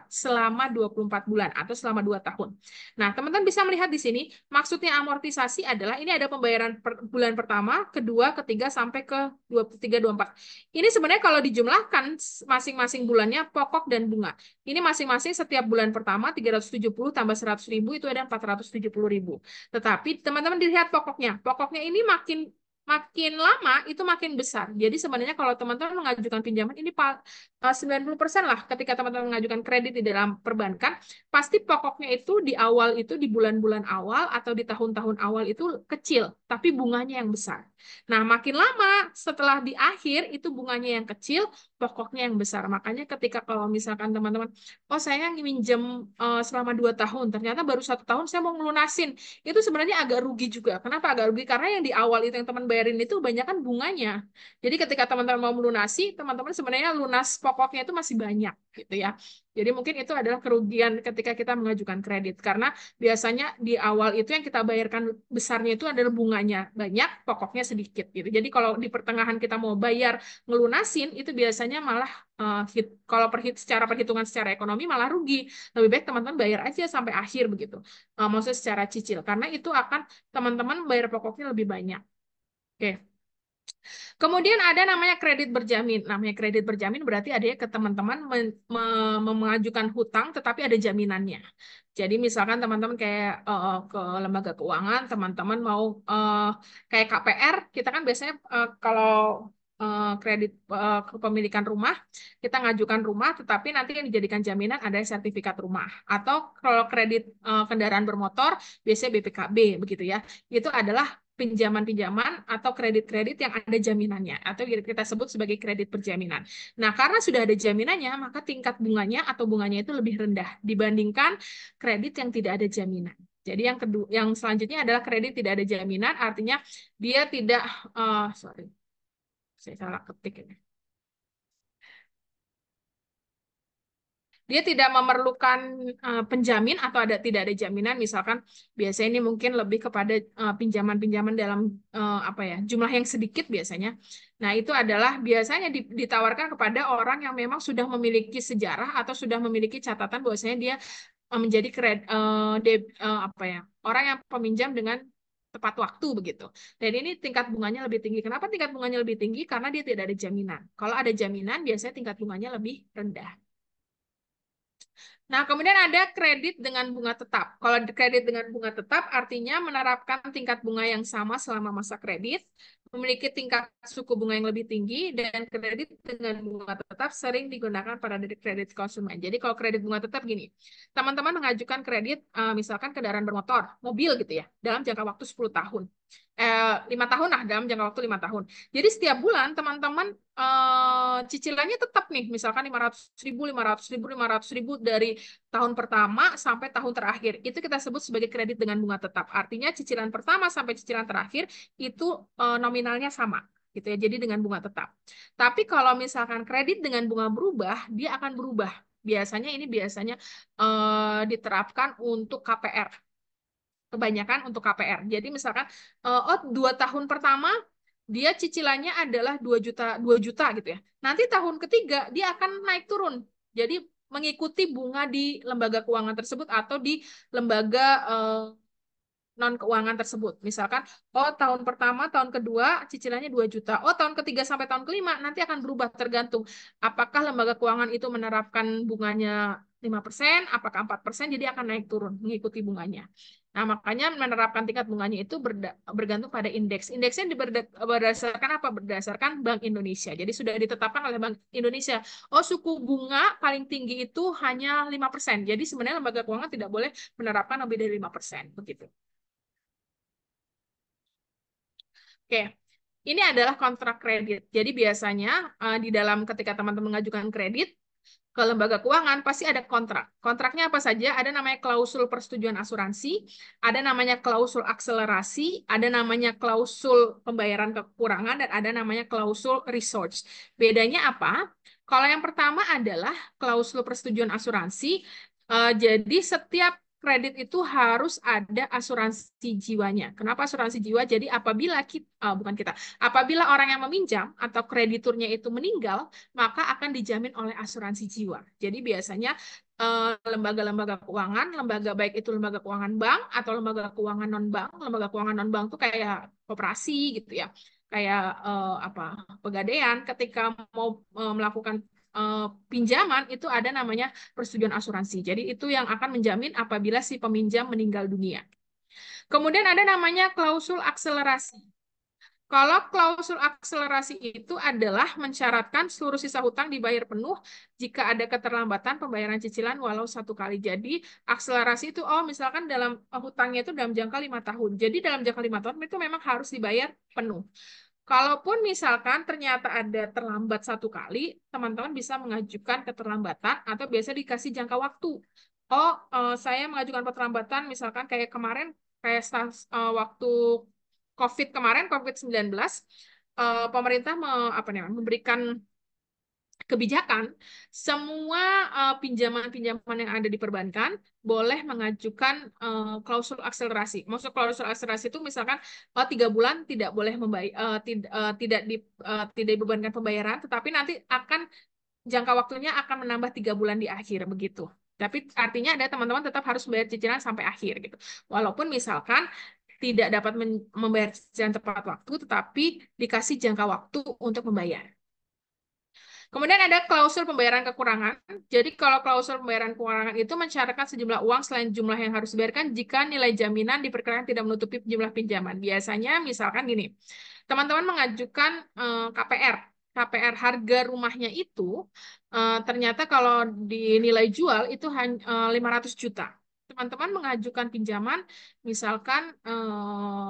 selama 24 bulan atau selama 2 tahun. Nah, teman-teman bisa melihat di sini, maksudnya amortisasi adalah ini ada pembayaran bulan pertama, kedua, ketiga, sampai ke 23, 24. Ini sebenarnya kalau dijumlahkan masing-masing bulannya pokok dan bunga. Ini masing-masing setiap bulan pertama 370 tambah 100.000 itu ada 470.000. Tetapi teman-teman dilihat pokoknya. Pokoknya ini makin makin lama itu makin besar. Jadi sebenarnya kalau teman-teman mengajukan pinjaman ini 90% lah ketika teman-teman mengajukan kredit di dalam perbankan, pasti pokoknya itu di awal itu di bulan-bulan awal atau di tahun-tahun awal itu kecil, tapi bunganya yang besar. Nah, makin lama setelah di akhir itu bunganya yang kecil, pokoknya yang besar. Makanya ketika kalau misalkan teman-teman, oh saya minjem selama 2 tahun, ternyata baru 1 tahun saya mau ngelunasin, itu sebenarnya agak rugi juga. Kenapa agak rugi? Karena yang di awal itu yang teman bayarin itu banyak kan bunganya. Jadi ketika teman-teman mau melunasi, teman-teman sebenarnya lunas pokoknya itu masih banyak gitu ya. Jadi mungkin itu adalah kerugian ketika kita mengajukan kredit. Karena biasanya di awal itu yang kita bayarkan besarnya itu adalah bunganya banyak, pokoknya sedikit gitu. Jadi kalau di pertengahan kita mau bayar ngelunasin, itu biasanya malah kalau secara perhitungan secara ekonomi malah rugi. Lebih baik teman-teman bayar aja sampai akhir begitu. Maksudnya secara cicil. Karena itu akan teman-teman bayar pokoknya lebih banyak. Oke. Kemudian ada namanya kredit berjamin. Namanya kredit berjamin berarti ada ke teman-teman mengajukan hutang tetapi ada jaminannya. Jadi misalkan teman-teman kayak ke lembaga keuangan, teman-teman mau kayak KPR, kita kan biasanya kalau kredit kepemilikan rumah, kita ngajukan rumah tetapi nanti yang dijadikan jaminan ada sertifikat rumah. Atau kalau kredit kendaraan bermotor, biasanya BPKB begitu ya. Itu adalah pinjaman-pinjaman atau kredit-kredit yang ada jaminannya atau kita sebut sebagai kredit berjaminan. Nah, karena sudah ada jaminannya, maka tingkat bunganya atau bunganya itu lebih rendah dibandingkan kredit yang tidak ada jaminan. Jadi yang kedua, yang selanjutnya adalah kredit tidak ada jaminan, artinya dia tidak, sorry, saya salah ketik ini. Dia tidak memerlukan penjamin atau tidak ada jaminan. Misalkan biasanya ini mungkin lebih kepada pinjaman-pinjaman dalam apa ya jumlah yang sedikit biasanya. Nah itu adalah biasanya ditawarkan kepada orang yang memang sudah memiliki sejarah atau sudah memiliki catatan bahwasanya dia menjadi apa ya orang yang peminjam dengan tepat waktu begitu. Dan ini tingkat bunganya lebih tinggi. Kenapa tingkat bunganya lebih tinggi? Karena dia tidak ada jaminan. Kalau ada jaminan biasanya tingkat bunganya lebih rendah. Nah, kemudian ada kredit dengan bunga tetap. Kalau kredit dengan bunga tetap artinya menerapkan tingkat bunga yang sama selama masa kredit, memiliki tingkat suku bunga yang lebih tinggi, dan kredit dengan bunga tetap sering digunakan pada kredit konsumen. Jadi kalau kredit bunga tetap gini, teman-teman mengajukan kredit misalkan kendaraan bermotor, mobil gitu ya, dalam jangka waktu 10 tahun. 5 tahun lah, dalam jangka waktu 5 tahun. Jadi setiap bulan teman-teman cicilannya tetap nih, misalkan 500.000, 500.000, 500.000 dari tahun pertama sampai tahun terakhir. Itu kita sebut sebagai kredit dengan bunga tetap. Artinya cicilan pertama sampai cicilan terakhir itu nominalnya sama. Gitu ya, jadi dengan bunga tetap. Tapi kalau misalkan kredit dengan bunga berubah, dia akan berubah. Biasanya ini diterapkan untuk KPR. Kebanyakan untuk KPR. Jadi misalkan 2 tahun pertama dia cicilannya adalah 2 juta gitu ya. Nanti tahun ketiga dia akan naik turun. Jadi mengikuti bunga di lembaga keuangan tersebut atau di lembaga non keuangan tersebut. Misalkan, oh tahun pertama, tahun kedua cicilannya 2 juta. Oh tahun ketiga sampai tahun kelima nanti akan berubah tergantung apakah lembaga keuangan itu menerapkan bunganya 5%, apakah 4%, jadi akan naik turun mengikuti bunganya. Nah, makanya menerapkan tingkat bunganya itu bergantung pada indeks. Indeksnya berdasarkan apa? Berdasarkan Bank Indonesia. Jadi sudah ditetapkan oleh Bank Indonesia. Oh, suku bunga paling tinggi itu hanya 5%. Jadi sebenarnya lembaga keuangan tidak boleh menerapkan lebih dari 5%. Begitu. Oke, ini adalah kontrak kredit. Jadi biasanya di dalam ketika teman-teman mengajukan kredit ke lembaga keuangan pasti ada kontrak. Kontraknya apa saja? Ada namanya klausul persetujuan asuransi, ada namanya klausul akselerasi, ada namanya klausul pembayaran kekurangan, dan ada namanya klausul resource. Bedanya apa? Kalau yang pertama adalah klausul persetujuan asuransi. Jadi setiap kredit itu harus ada asuransi jiwanya. Kenapa asuransi jiwa? Jadi apabila apabila orang yang meminjam atau krediturnya itu meninggal, maka akan dijamin oleh asuransi jiwa. Jadi biasanya lembaga-lembaga keuangan, lembaga baik itu lembaga keuangan bank atau lembaga keuangan non-bank. Lembaga keuangan non-bank itu kayak koperasi gitu ya, kayak pegadaian. Ketika mau melakukan pinjaman itu ada namanya persetujuan asuransi. Jadi itu yang akan menjamin apabila si peminjam meninggal dunia. Kemudian ada namanya klausul akselerasi. Kalau klausul akselerasi itu adalah mensyaratkan seluruh sisa hutang dibayar penuh jika ada keterlambatan pembayaran cicilan walau 1 kali. Jadi akselerasi itu, misalkan dalam hutangnya itu dalam jangka 5 tahun. Jadi dalam jangka 5 tahun itu memang harus dibayar penuh. Kalaupun misalkan ternyata ada terlambat 1 kali, teman-teman bisa mengajukan keterlambatan atau biasa dikasih jangka waktu. Saya mengajukan keterlambatan misalkan kayak kemarin, kayak waktu COVID kemarin, COVID-19, pemerintah memberikan kebijakan, semua pinjaman-pinjaman yang ada di perbankan boleh mengajukan klausul akselerasi. Maksud klausul akselerasi itu misalkan 3 bulan tidak boleh tidak dibebankan pembayaran, tetapi nanti akan jangka waktunya akan menambah 3 bulan di akhir begitu. Tapi artinya ada teman-teman tetap harus membayar cicilan sampai akhir gitu. Walaupun misalkan tidak dapat membayar cicilan tepat waktu, tetapi dikasih jangka waktu untuk membayar. Kemudian ada klausul pembayaran kekurangan. Jadi kalau klausul pembayaran kekurangan itu mensyaratkan sejumlah uang selain jumlah yang harus dibayarkan jika nilai jaminan diperkirakan tidak menutupi jumlah pinjaman. Biasanya misalkan gini, teman-teman mengajukan KPR. KPR harga rumahnya itu ternyata kalau dinilai jual itu hanya 500 juta. Teman-teman mengajukan pinjaman misalkan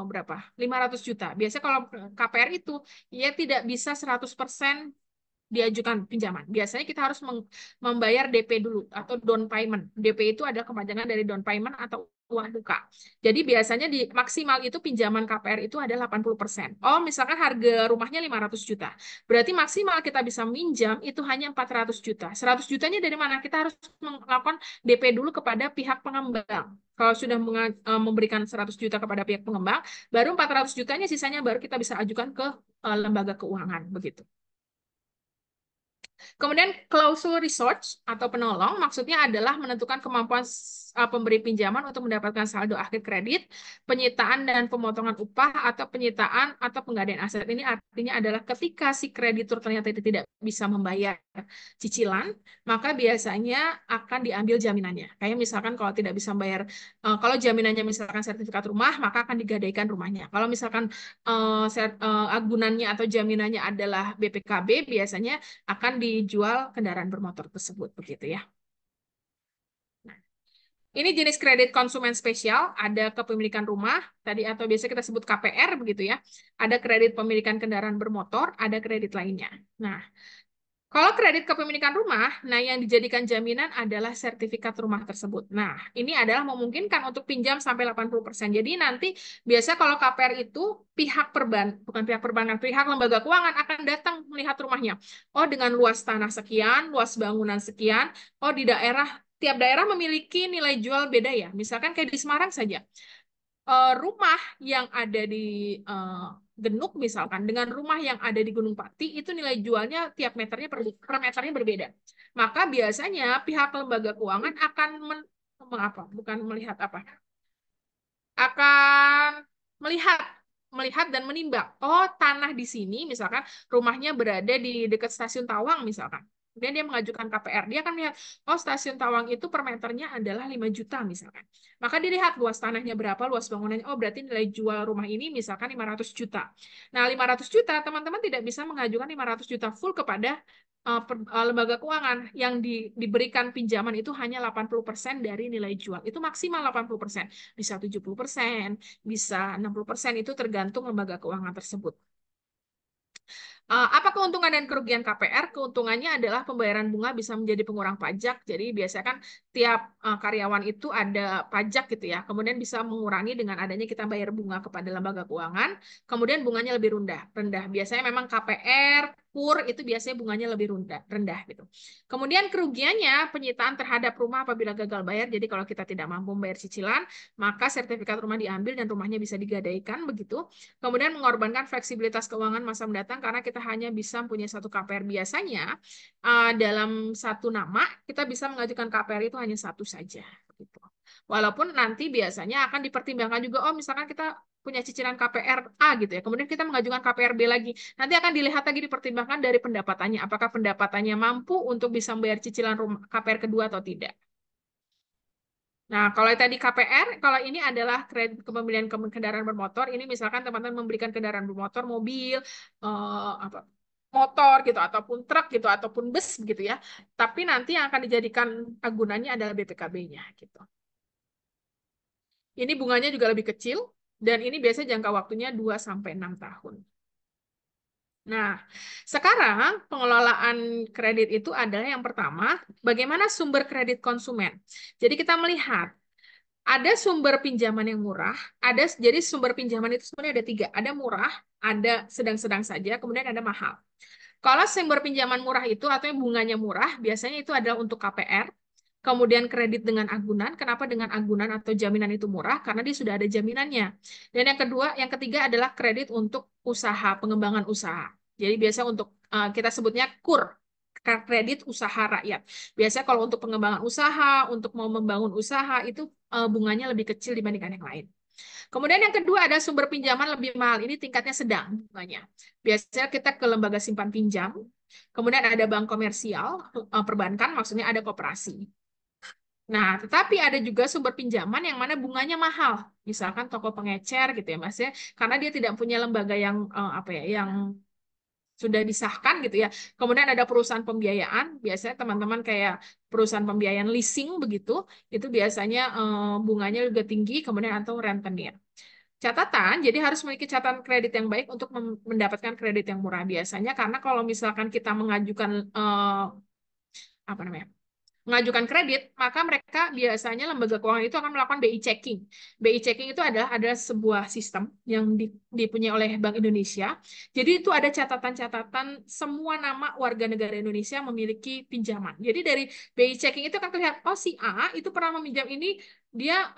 berapa? 500 juta. Biasanya kalau KPR itu ya tidak bisa 100% diajukan pinjaman. Biasanya kita harus membayar DP dulu atau down payment. DP itu adalah kepanjangan dari down payment atau uang muka. Jadi biasanya di maksimal itu pinjaman KPR itu ada 80%. Misalkan harga rumahnya 500 juta. Berarti maksimal kita bisa minjam itu hanya 400 juta. 100 jutanya dari mana? Kita harus melakukan DP dulu kepada pihak pengembang. Kalau sudah memberikan 100 juta kepada pihak pengembang, baru 400 jutanya sisanya baru kita bisa ajukan ke lembaga keuangan begitu. Kemudian klausul research atau penolong maksudnya adalah menentukan kemampuan pemberi pinjaman untuk mendapatkan saldo akhir kredit, penyitaan dan pemotongan upah atau penyitaan atau penggadaian aset. Ini artinya adalah ketika si kreditur ternyata tidak bisa membayar cicilan, maka biasanya akan diambil jaminannya. Kayak misalkan kalau tidak bisa membayar, kalau jaminannya misalkan sertifikat rumah, maka akan digadaikan rumahnya. Kalau misalkan agunannya atau jaminannya adalah BPKB, biasanya akan dijual kendaraan bermotor tersebut, begitu ya. Nah, ini jenis kredit konsumen spesial, ada kepemilikan rumah, tadi atau biasa kita sebut KPR, begitu ya. Ada kredit pemilikan kendaraan bermotor, ada kredit lainnya. Nah, kalau kredit kepemilikan rumah, nah yang dijadikan jaminan adalah sertifikat rumah tersebut. Nah, ini adalah memungkinkan untuk pinjam sampai 80%. Jadi nanti biasa kalau KPR itu bukan pihak perbankan, pihak lembaga keuangan akan datang melihat rumahnya. Dengan luas tanah sekian, luas bangunan sekian, di tiap daerah memiliki nilai jual beda ya. Misalkan kayak di Semarang saja. Rumah yang ada di Genuk misalkan dengan rumah yang ada di Gunung Pati itu nilai jualnya tiap meternya per meternya berbeda. Maka biasanya pihak lembaga keuangan akan akan melihat dan menimbang. Tanah di sini misalkan rumahnya berada di dekat stasiun Tawang misalkan. Kemudian dia mengajukan KPR. Dia akan melihat, stasiun Tawang itu per meternya adalah 5 juta misalkan. Maka dilihat luas tanahnya berapa, luas bangunannya. Berarti nilai jual rumah ini misalkan 500 juta. Nah, 500 juta, teman-teman tidak bisa mengajukan 500 juta full kepada lembaga keuangan. Yang diberikan pinjaman itu hanya 80% dari nilai jual. Itu maksimal 80%. Bisa 70%, bisa 60%, itu tergantung lembaga keuangan tersebut. Apa keuntungan dan kerugian KPR? Keuntungannya adalah pembayaran bunga bisa menjadi pengurang pajak. Jadi biasanya kan tiap karyawan itu ada pajak gitu ya. Kemudian bisa mengurangi dengan adanya kita bayar bunga kepada lembaga keuangan. Kemudian bunganya lebih rendah. Biasanya memang KPR, KUR itu biasanya bunganya lebih rendah gitu. Kemudian kerugiannya penyitaan terhadap rumah apabila gagal bayar. Jadi kalau kita tidak mampu membayar cicilan, maka sertifikat rumah diambil dan rumahnya bisa digadaikan begitu. Kemudian mengorbankan fleksibilitas keuangan masa mendatang karena kita hanya bisa mempunyai satu KPR. Biasanya dalam satu nama kita bisa mengajukan KPR itu hanya satu saja. Gitu. Walaupun nanti biasanya akan dipertimbangkan juga, misalkan kita punya cicilan KPR A gitu ya, kemudian kita mengajukan KPR B lagi. Nanti akan dilihat lagi dipertimbangkan dari pendapatannya, apakah pendapatannya mampu untuk bisa membayar cicilan KPR kedua atau tidak. Nah, kalau tadi KPR, kalau ini adalah kredit kepemilikan kendaraan bermotor, ini misalkan teman-teman membelikan kendaraan bermotor, mobil, apa, motor gitu, ataupun truk gitu, ataupun bus gitu ya. Tapi nanti yang akan dijadikan agunannya adalah BPKB-nya gitu. Ini bunganya juga lebih kecil, dan ini biasanya jangka waktunya 2 sampai 6 tahun. Nah, sekarang pengelolaan kredit itu adalah yang pertama, bagaimana sumber kredit konsumen. Jadi kita melihat ada sumber pinjaman yang murah, jadi sumber pinjaman itu sebenarnya ada 3, ada murah, ada sedang-sedang saja, kemudian ada mahal. Kalau sumber pinjaman murah itu atau yang bunganya murah, biasanya itu adalah untuk KPR, kemudian kredit dengan agunan. Kenapa dengan agunan atau jaminan itu murah? Karena dia sudah ada jaminannya. Dan yang kedua, yang ketiga adalah kredit untuk usaha, pengembangan usaha. Jadi biasa untuk kita sebutnya KUR, kredit usaha rakyat. Biasanya kalau untuk pengembangan usaha, untuk mau membangun usaha itu bunganya lebih kecil dibandingkan yang lain. Kemudian yang kedua ada sumber pinjaman lebih mahal. Ini tingkatnya sedang bunganya. Biasanya kita ke lembaga simpan pinjam. Kemudian ada bank komersial, perbankan, maksudnya ada koperasi. Nah, tetapi ada juga sumber pinjaman yang mana bunganya mahal. Misalkan toko pengecer gitu ya, Mas ya. Karena dia tidak punya lembaga yang apa ya, yang sudah disahkan gitu ya. Kemudian ada perusahaan pembiayaan, biasanya teman-teman kayak perusahaan pembiayaan leasing begitu, itu biasanya bunganya juga tinggi, kemudian atau rentenir. Catatan, jadi harus memiliki catatan kredit yang baik untuk mendapatkan kredit yang murah biasanya, karena kalau misalkan kita mengajukan apa namanya, mengajukan kredit, maka mereka biasanya lembaga keuangan itu akan melakukan BI checking. BI checking itu adalah sebuah sistem yang dipunyai oleh Bank Indonesia. Jadi itu ada catatan-catatan semua nama warga negara Indonesia memiliki pinjaman. Jadi dari BI checking itu akan terlihat, oh si A itu pernah meminjam ini, dia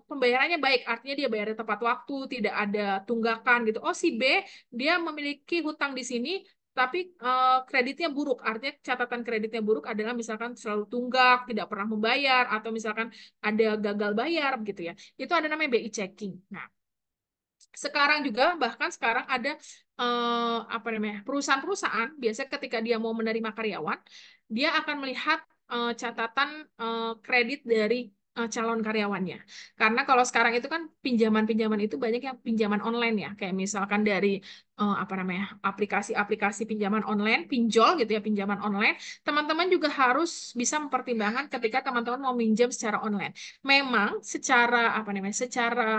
pembayarannya baik, artinya dia bayar tepat waktu, tidak ada tunggakan gitu. Oh si B, dia memiliki hutang di sini, tapi kreditnya buruk. Artinya catatan kreditnya buruk adalah misalkan selalu tunggak, tidak pernah membayar, atau misalkan ada gagal bayar gitu ya. Itu ada namanya BI checking. Nah, sekarang juga bahkan sekarang ada apa namanya, perusahaan-perusahaan biasanya ketika dia mau menerima karyawan, dia akan melihat catatan kredit dari calon karyawannya. Karena kalau sekarang itu kan pinjaman-pinjaman itu banyak yang pinjaman online ya, kayak misalkan dari apa namanya, aplikasi-aplikasi pinjaman online, pinjol gitu ya, pinjaman online. Teman-teman juga harus bisa mempertimbangkan ketika teman-teman mau minjam secara online. Memang secara apa namanya, secara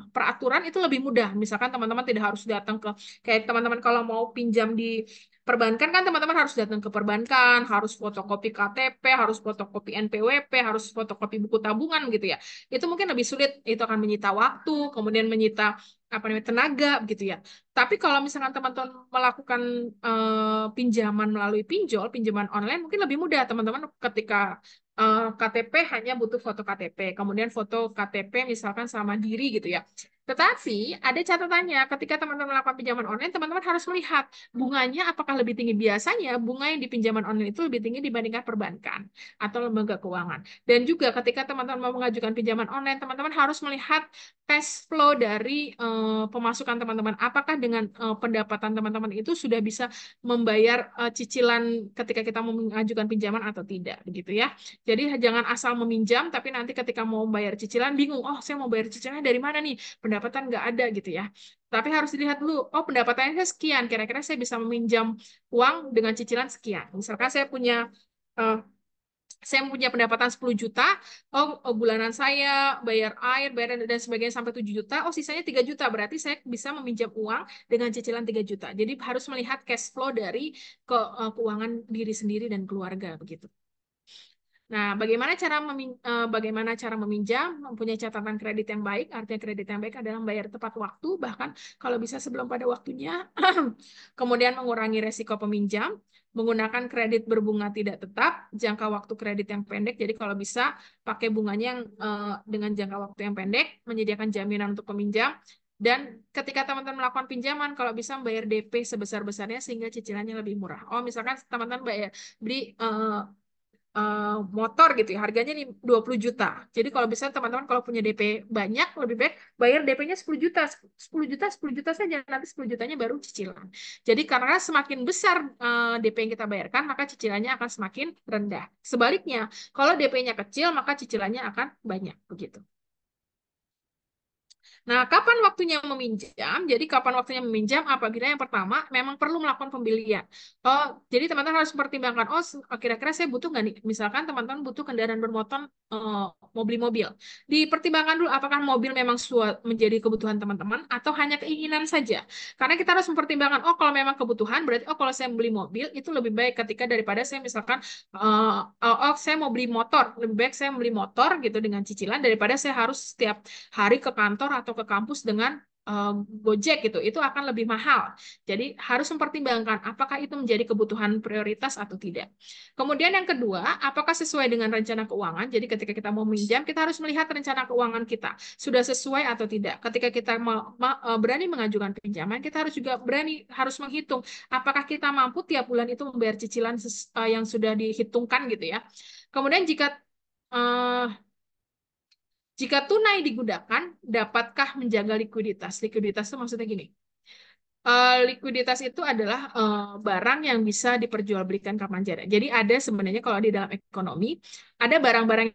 peraturan itu lebih mudah. Misalkan teman-teman tidak harus datang ke, kayak teman-teman kalau mau pinjam di perbankan kan teman-teman harus datang ke perbankan, harus fotokopi KTP, harus fotokopi NPWP, harus fotokopi buku tabungan gitu ya. Itu mungkin lebih sulit, itu akan menyita waktu, kemudian menyita apa namanya, tenaga gitu ya. Tapi kalau misalkan teman-teman melakukan pinjaman melalui pinjol, pinjaman online mungkin lebih mudah. Teman-teman ketika KTP hanya butuh foto KTP, kemudian foto KTP misalkan sama diri gitu ya. Tetapi ada catatannya, ketika teman-teman melakukan pinjaman online, teman-teman harus melihat bunganya apakah lebih tinggi. Biasanya bunga yang di pinjaman online itu lebih tinggi dibandingkan perbankan atau lembaga keuangan. Dan juga ketika teman-teman mau mengajukan pinjaman online, teman-teman harus melihat cash flow dari pemasukan teman-teman. Apakah dengan pendapatan teman-teman itu sudah bisa membayar cicilan ketika kita mau mengajukan pinjaman atau tidak, begitu ya. Jadi jangan asal meminjam, tapi nanti ketika mau bayar cicilan bingung, oh saya mau bayar cicilannya dari mana nih? Pendapatan nggak ada gitu ya. Tapi harus dilihat dulu, oh pendapatannya saya sekian, kira-kira saya bisa meminjam uang dengan cicilan sekian. Misalkan eh, saya punya pendapatan 10 juta, oh bulanan saya bayar air, bayar dan sebagainya sampai 7 juta, oh sisanya 3 juta, berarti saya bisa meminjam uang dengan cicilan 3 juta. Jadi harus melihat cash flow dari keuangan diri sendiri dan keluarga begitu. Nah, bagaimana cara meminjam, mempunyai catatan kredit yang baik, artinya kredit yang baik adalah membayar tepat waktu, bahkan kalau bisa sebelum pada waktunya, kemudian mengurangi resiko peminjam, menggunakan kredit berbunga tidak tetap, jangka waktu kredit yang pendek, jadi kalau bisa pakai bunganya yang dengan jangka waktu yang pendek, menyediakan jaminan untuk peminjam, dan ketika teman-teman melakukan pinjaman, kalau bisa membayar DP sebesar-besarnya sehingga cicilannya lebih murah. Oh, misalkan teman-teman beli motor gitu ya, harganya 20 juta. Jadi kalau bisa teman-teman kalau punya DP banyak, lebih baik bayar DP-nya 10 juta. 10 juta, 10 juta saja, nanti 10 jutanya baru cicilan. Jadi karena semakin besar DP yang kita bayarkan, maka cicilannya akan semakin rendah. Sebaliknya, kalau DP-nya kecil, maka cicilannya akan banyak. Begitu. Nah, kapan waktunya meminjam? Jadi, kapan waktunya meminjam? Apabila yang pertama memang perlu melakukan pembelian. Oh, jadi teman-teman harus mempertimbangkan, oh, kira-kira saya butuh nggak nih? Misalkan teman-teman butuh kendaraan bermotor, mau beli mobil. Dipertimbangkan dulu apakah mobil memang menjadi kebutuhan teman-teman atau hanya keinginan saja. Karena kita harus mempertimbangkan, oh, kalau memang kebutuhan, berarti, oh, kalau saya beli mobil, itu lebih baik ketika daripada saya misalkan, oh, saya mau beli motor. Lebih baik saya beli motor gitu dengan cicilan daripada saya harus setiap hari ke kantor atau ke kampus dengan Gojek gitu, itu akan lebih mahal. Jadi harus mempertimbangkan apakah itu menjadi kebutuhan prioritas atau tidak. Kemudian yang kedua, apakah sesuai dengan rencana keuangan? Jadi ketika kita mau minjam, kita harus melihat rencana keuangan kita sudah sesuai atau tidak. Ketika kita berani mengajukan pinjaman, kita harus juga harus menghitung apakah kita mampu tiap bulan itu membayar cicilan yang sudah dihitungkan gitu ya. Kemudian jika tunai digunakan, dapatkah menjaga likuiditas? Likuiditas itu maksudnya gini. Likuiditas itu adalah barang yang bisa diperjualbelikan kapan saja. Jadi ada sebenarnya kalau di dalam ekonomi, ada barang-barang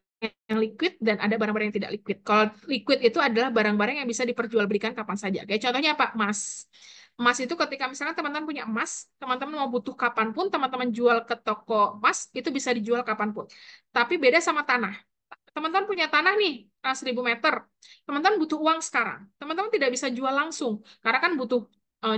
yang liquid dan ada barang-barang yang tidak liquid. Kalau liquid itu adalah barang-barang yang bisa diperjualbelikan kapan saja. Kayak contohnya apa? Emas. Emas itu ketika misalnya teman-teman punya emas, teman-teman mau butuh kapanpun, teman-teman jual ke toko emas, itu bisa dijual kapanpun. Tapi beda sama tanah. Teman-teman punya tanah nih, 1000 meter. Teman-teman butuh uang sekarang. Teman-teman tidak bisa jual langsung. Karena kan butuh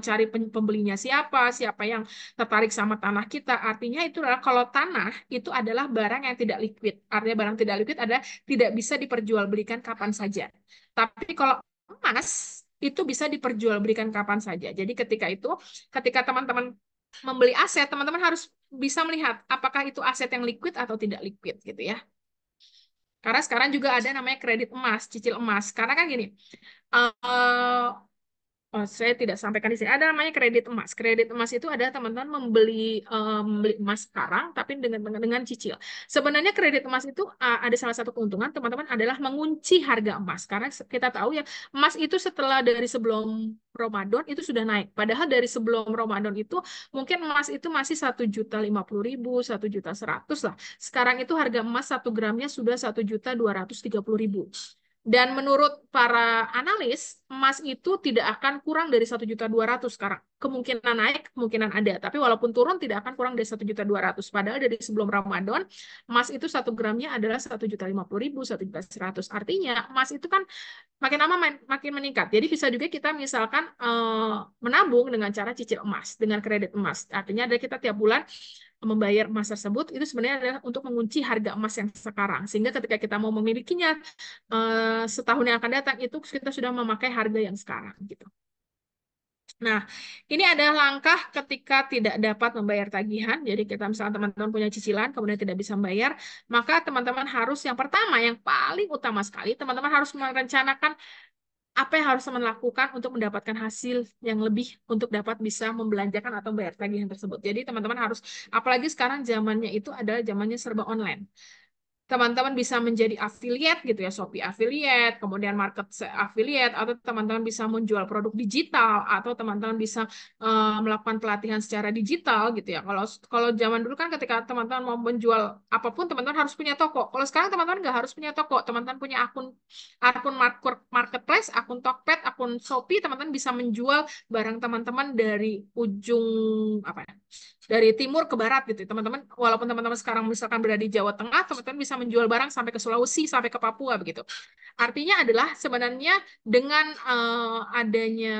cari pembelinya siapa yang tertarik sama tanah kita. Artinya itu adalah kalau tanah itu adalah barang yang tidak liquid. Artinya barang tidak liquid adalah tidak bisa diperjualbelikan kapan saja. Tapi kalau emas itu bisa diperjualbelikan kapan saja. Jadi ketika teman-teman membeli aset, teman-teman harus bisa melihat apakah itu aset yang liquid atau tidak liquid gitu ya. Karena sekarang juga ada namanya kredit emas, cicil emas. Karena kan gini, saya tidak sampaikan di sini. Ada namanya kredit emas. Kredit emas itu ada teman-teman membeli emas sekarang, tapi dengan cicil. Sebenarnya kredit emas itu ada salah satu keuntungan teman-teman adalah mengunci harga emas. Karena kita tahu ya, emas itu setelah dari sebelum Ramadan itu sudah naik. Padahal dari sebelum Ramadan itu mungkin emas itu masih 1.050.000, 1.100.000 lah. Sekarang itu harga emas 1 gramnya sudah 1.230.000. Dan menurut para analis, emas itu tidak akan kurang dari 1.200.000 sekarang. Kemungkinan naik, kemungkinan ada. Tapi walaupun turun, tidak akan kurang dari 1.200.000. Padahal dari sebelum Ramadan, emas itu 1 gramnya adalah 1.050.000, 1.100.000. Artinya, emas itu kan makin lama makin meningkat. Jadi bisa juga kita misalkan menabung dengan cara cicil emas, dengan kredit emas. Artinya ada kita tiap bulan membayar emas tersebut, itu sebenarnya adalah untuk mengunci harga emas yang sekarang. Sehingga ketika kita mau memilikinya setahun yang akan datang, itu kita sudah memakai harga yang sekarang. Gitu. Nah, ini adalah langkah ketika tidak dapat membayar tagihan. Jadi kita misalnya teman-teman punya cicilan, kemudian tidak bisa membayar, maka teman-teman harus yang pertama, yang paling utama sekali, teman-teman harus merencanakan apa yang harus teman lakukan untuk mendapatkan hasil yang lebih untuk dapat bisa membelanjakan atau membayar tagihan tersebut. Jadi teman-teman harus, apalagi sekarang zamannya itu adalah zamannya serba online. Teman-teman bisa menjadi affiliate gitu ya, Shopee affiliate, kemudian market affiliate, atau teman-teman bisa menjual produk digital, atau teman-teman bisa melakukan pelatihan secara digital gitu ya. Kalau zaman dulu kan ketika teman-teman mau menjual apapun, teman-teman harus punya toko. Kalau sekarang teman-teman nggak harus punya toko, teman-teman punya akun marketplace, akun Tokped, akun Shopee, teman-teman bisa menjual barang teman-teman dari ujung apa ya? Dari timur ke barat gitu. Teman-teman, walaupun teman-teman sekarang misalkan berada di Jawa Tengah, teman-teman bisa menjual barang sampai ke Sulawesi, sampai ke Papua begitu. Artinya adalah sebenarnya dengan adanya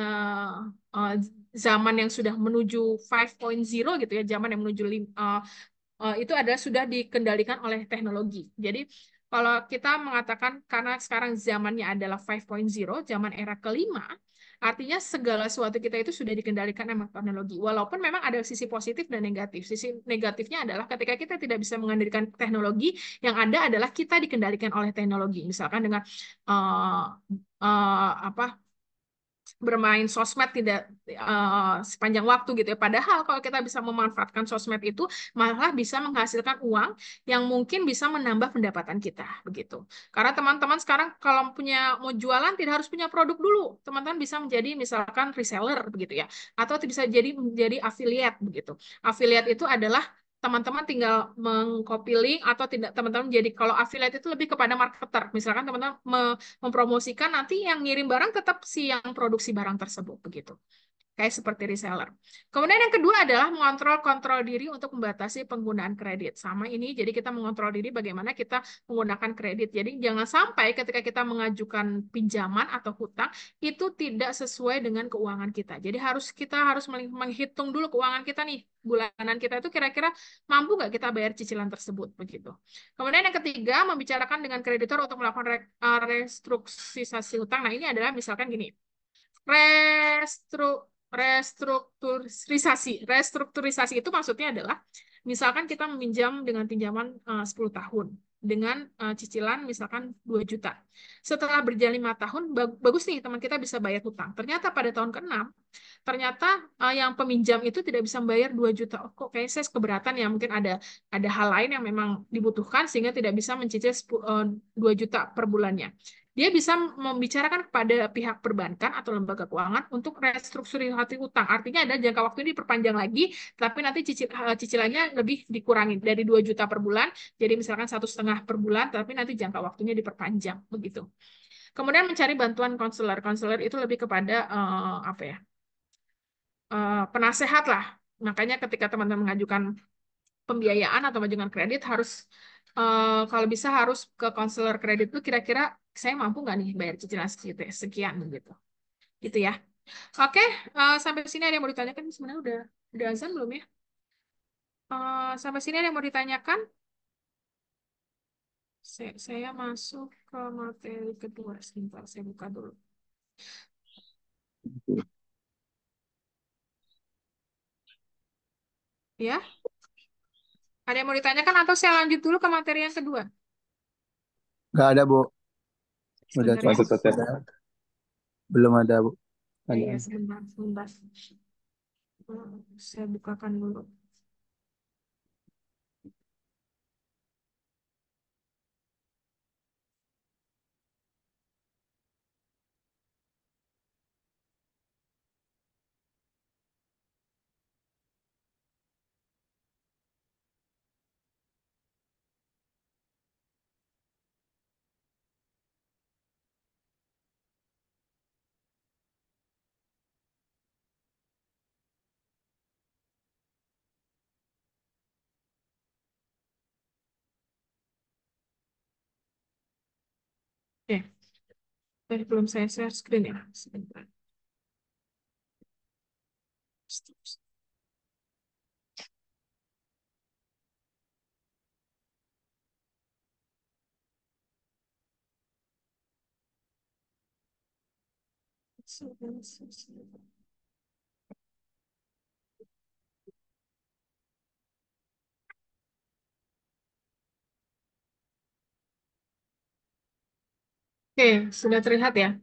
zaman yang sudah menuju 5.0 gitu ya, zaman yang menuju itu adalah sudah dikendalikan oleh teknologi. Jadi kalau kita mengatakan karena sekarang zamannya adalah 5.0, zaman era kelima, artinya segala sesuatu kita itu sudah dikendalikan oleh teknologi. Walaupun memang ada sisi positif dan negatif. Sisi negatifnya adalah ketika kita tidak bisa mengendalikan teknologi, yang ada adalah kita dikendalikan oleh teknologi. Misalkan dengan apa bermain sosmed tidak sepanjang waktu gitu ya. Padahal kalau kita bisa memanfaatkan sosmed itu malah bisa menghasilkan uang yang mungkin bisa menambah pendapatan kita begitu. Karena teman-teman sekarang kalau mau jualan tidak harus punya produk dulu. Teman-teman bisa menjadi misalkan reseller begitu ya. Atau bisa jadi menjadi affiliate begitu. Affiliate itu adalah teman-teman tinggal mengcopy link atau tidak teman-teman jadi kalau affiliate itu lebih kepada marketer. Misalkan teman-teman mempromosikan nanti yang ngirim barang tetap si yang produksi barang tersebut begitu. Kayak seperti reseller. Kemudian yang kedua adalah mengontrol kontrol diri untuk membatasi penggunaan kredit. Sama ini, jadi kita mengontrol diri bagaimana kita menggunakan kredit. Jadi jangan sampai ketika kita mengajukan pinjaman atau hutang, itu tidak sesuai dengan keuangan kita. Jadi kita harus menghitung dulu keuangan kita nih. Bulanan kita itu kira-kira mampu nggak kita bayar cicilan tersebut begitu. Kemudian yang ketiga, membicarakan dengan kreditor untuk melakukan restrukturisasi hutang. Nah ini adalah misalkan gini, restrukturisasi itu maksudnya adalah misalkan kita meminjam dengan pinjaman 10 tahun dengan cicilan misalkan 2 juta. Setelah berjalan 5 tahun, bagus nih teman kita bisa bayar hutang. Ternyata pada tahun ke-6, ternyata yang peminjam itu tidak bisa membayar 2 juta. Oh, kok kayak saya keberatan ya, mungkin ada hal lain yang memang dibutuhkan sehingga tidak bisa mencicil 2 juta per bulannya. Dia bisa membicarakan kepada pihak perbankan atau lembaga keuangan untuk restrukturisasi hutang. Artinya ada jangka waktu ini diperpanjang lagi, tapi nanti cicilannya lebih dikurangi dari 2 juta per bulan, jadi misalkan 1,5 per bulan, tapi nanti jangka waktunya diperpanjang begitu. Kemudian mencari bantuan konselor. Konselor itu lebih kepada apa ya? Penasehat lah. Makanya ketika teman-teman mengajukan pembiayaan atau mengajukan kredit harus kalau bisa harus ke konselor kredit itu kira-kira saya mampu nggak nih bayar cicilan sekian gitu. Gitu ya. Oke, sampai sini ada yang mau ditanyakan? Sebenarnya udah azan belum ya? Sampai sini ada yang mau ditanyakan? Saya masuk ke materi kedua. Sebentar, saya buka dulu. Ya, ada yang mau ditanyakan atau saya lanjut dulu ke materi yang kedua? Nggak ada, Bu. Udah Sebentar ya. cukup ada. Belum ada, Bu. Iya, Ada. sebentar. Saya bukakan dulu. Oke, belum saya share screen ya. Sebentar. Oke, sudah terlihat ya.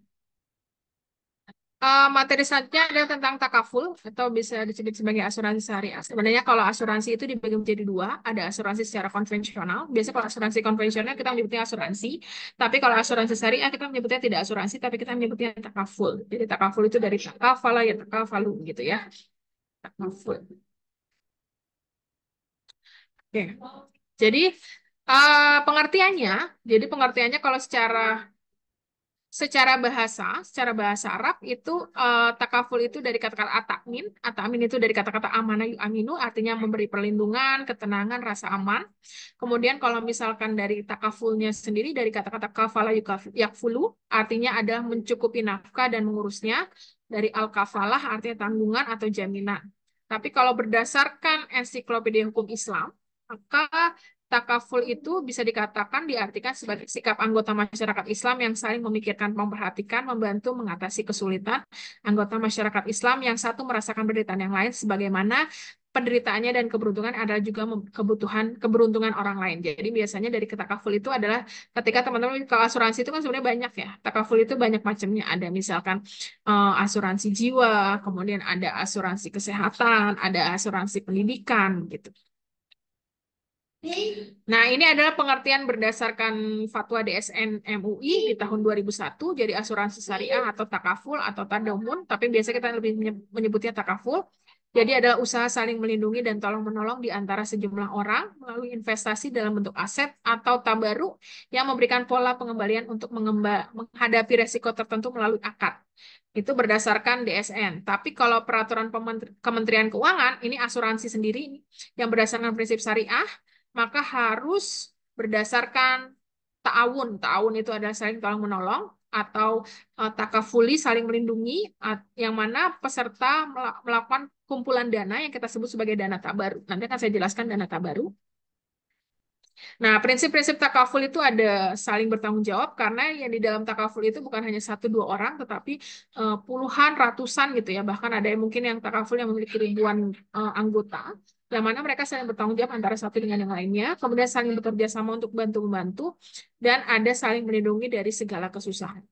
Materi selanjutnya adalah tentang takaful atau bisa disebut sebagai asuransi syariah. Sebenarnya kalau asuransi itu dibagi menjadi dua, ada asuransi secara konvensional. Biasanya kalau asuransi konvensional kita menyebutnya asuransi, tapi kalau asuransi syariah kita menyebutnya tidak asuransi, tapi kita menyebutnya takaful. Jadi takaful itu dari takafala ya takafalu gitu ya. Takaful. Oke. Jadi pengertiannya kalau secara bahasa Arab itu takaful itu dari kata-kata atamin. Atamin itu dari kata-kata amana aminu, artinya memberi perlindungan, ketenangan, rasa aman. Kemudian kalau misalkan dari takafulnya sendiri dari kata-kata kafala yakfulu, artinya ada mencukupi nafkah dan mengurusnya. Dari al-kafalah artinya tanggungan atau jaminan. Tapi kalau berdasarkan ensiklopedia hukum Islam, maka takaful itu bisa dikatakan diartikan sebagai sikap anggota masyarakat Islam yang saling memikirkan, memperhatikan, membantu mengatasi kesulitan anggota masyarakat Islam yang satu merasakan penderitaan yang lain sebagaimana penderitaannya dan keberuntungan adalah juga keberuntungan orang lain. Jadi biasanya dari takaful itu adalah ketika teman-teman ke asuransi itu kan sebenarnya banyak ya. Takaful itu banyak macamnya. Ada misalkan asuransi jiwa, kemudian ada asuransi kesehatan, ada asuransi pendidikan gitu. Nah, ini adalah pengertian berdasarkan fatwa DSN MUI di tahun 2001. Jadi asuransi syariah atau takaful atau tadamun, tapi biasanya kita lebih menyebutnya takaful. Jadi adalah usaha saling melindungi dan tolong-menolong di antara sejumlah orang melalui investasi dalam bentuk aset atau tabaruk yang memberikan pola pengembalian untuk menghadapi resiko tertentu melalui akad. Itu berdasarkan DSN. Tapi kalau peraturan Kementerian Keuangan, ini asuransi sendiri yang berdasarkan prinsip syariah, maka harus berdasarkan ta'awun. Ta'awun itu adalah saling tolong-menolong, atau takafuli saling melindungi, yang mana peserta melakukan kumpulan dana yang kita sebut sebagai dana tabaruk. Nanti akan saya jelaskan dana tabaruk. Nah, prinsip-prinsip takaful itu ada saling bertanggung jawab karena yang di dalam takaful itu bukan hanya satu dua orang, tetapi puluhan, ratusan gitu ya. Bahkan ada yang mungkin yang takaful yang memiliki ribuan anggota, yang mana mereka saling bertanggung jawab antara satu dengan yang lainnya, kemudian saling bekerja sama untuk bantu-membantu, dan ada saling melindungi dari segala kesusahan.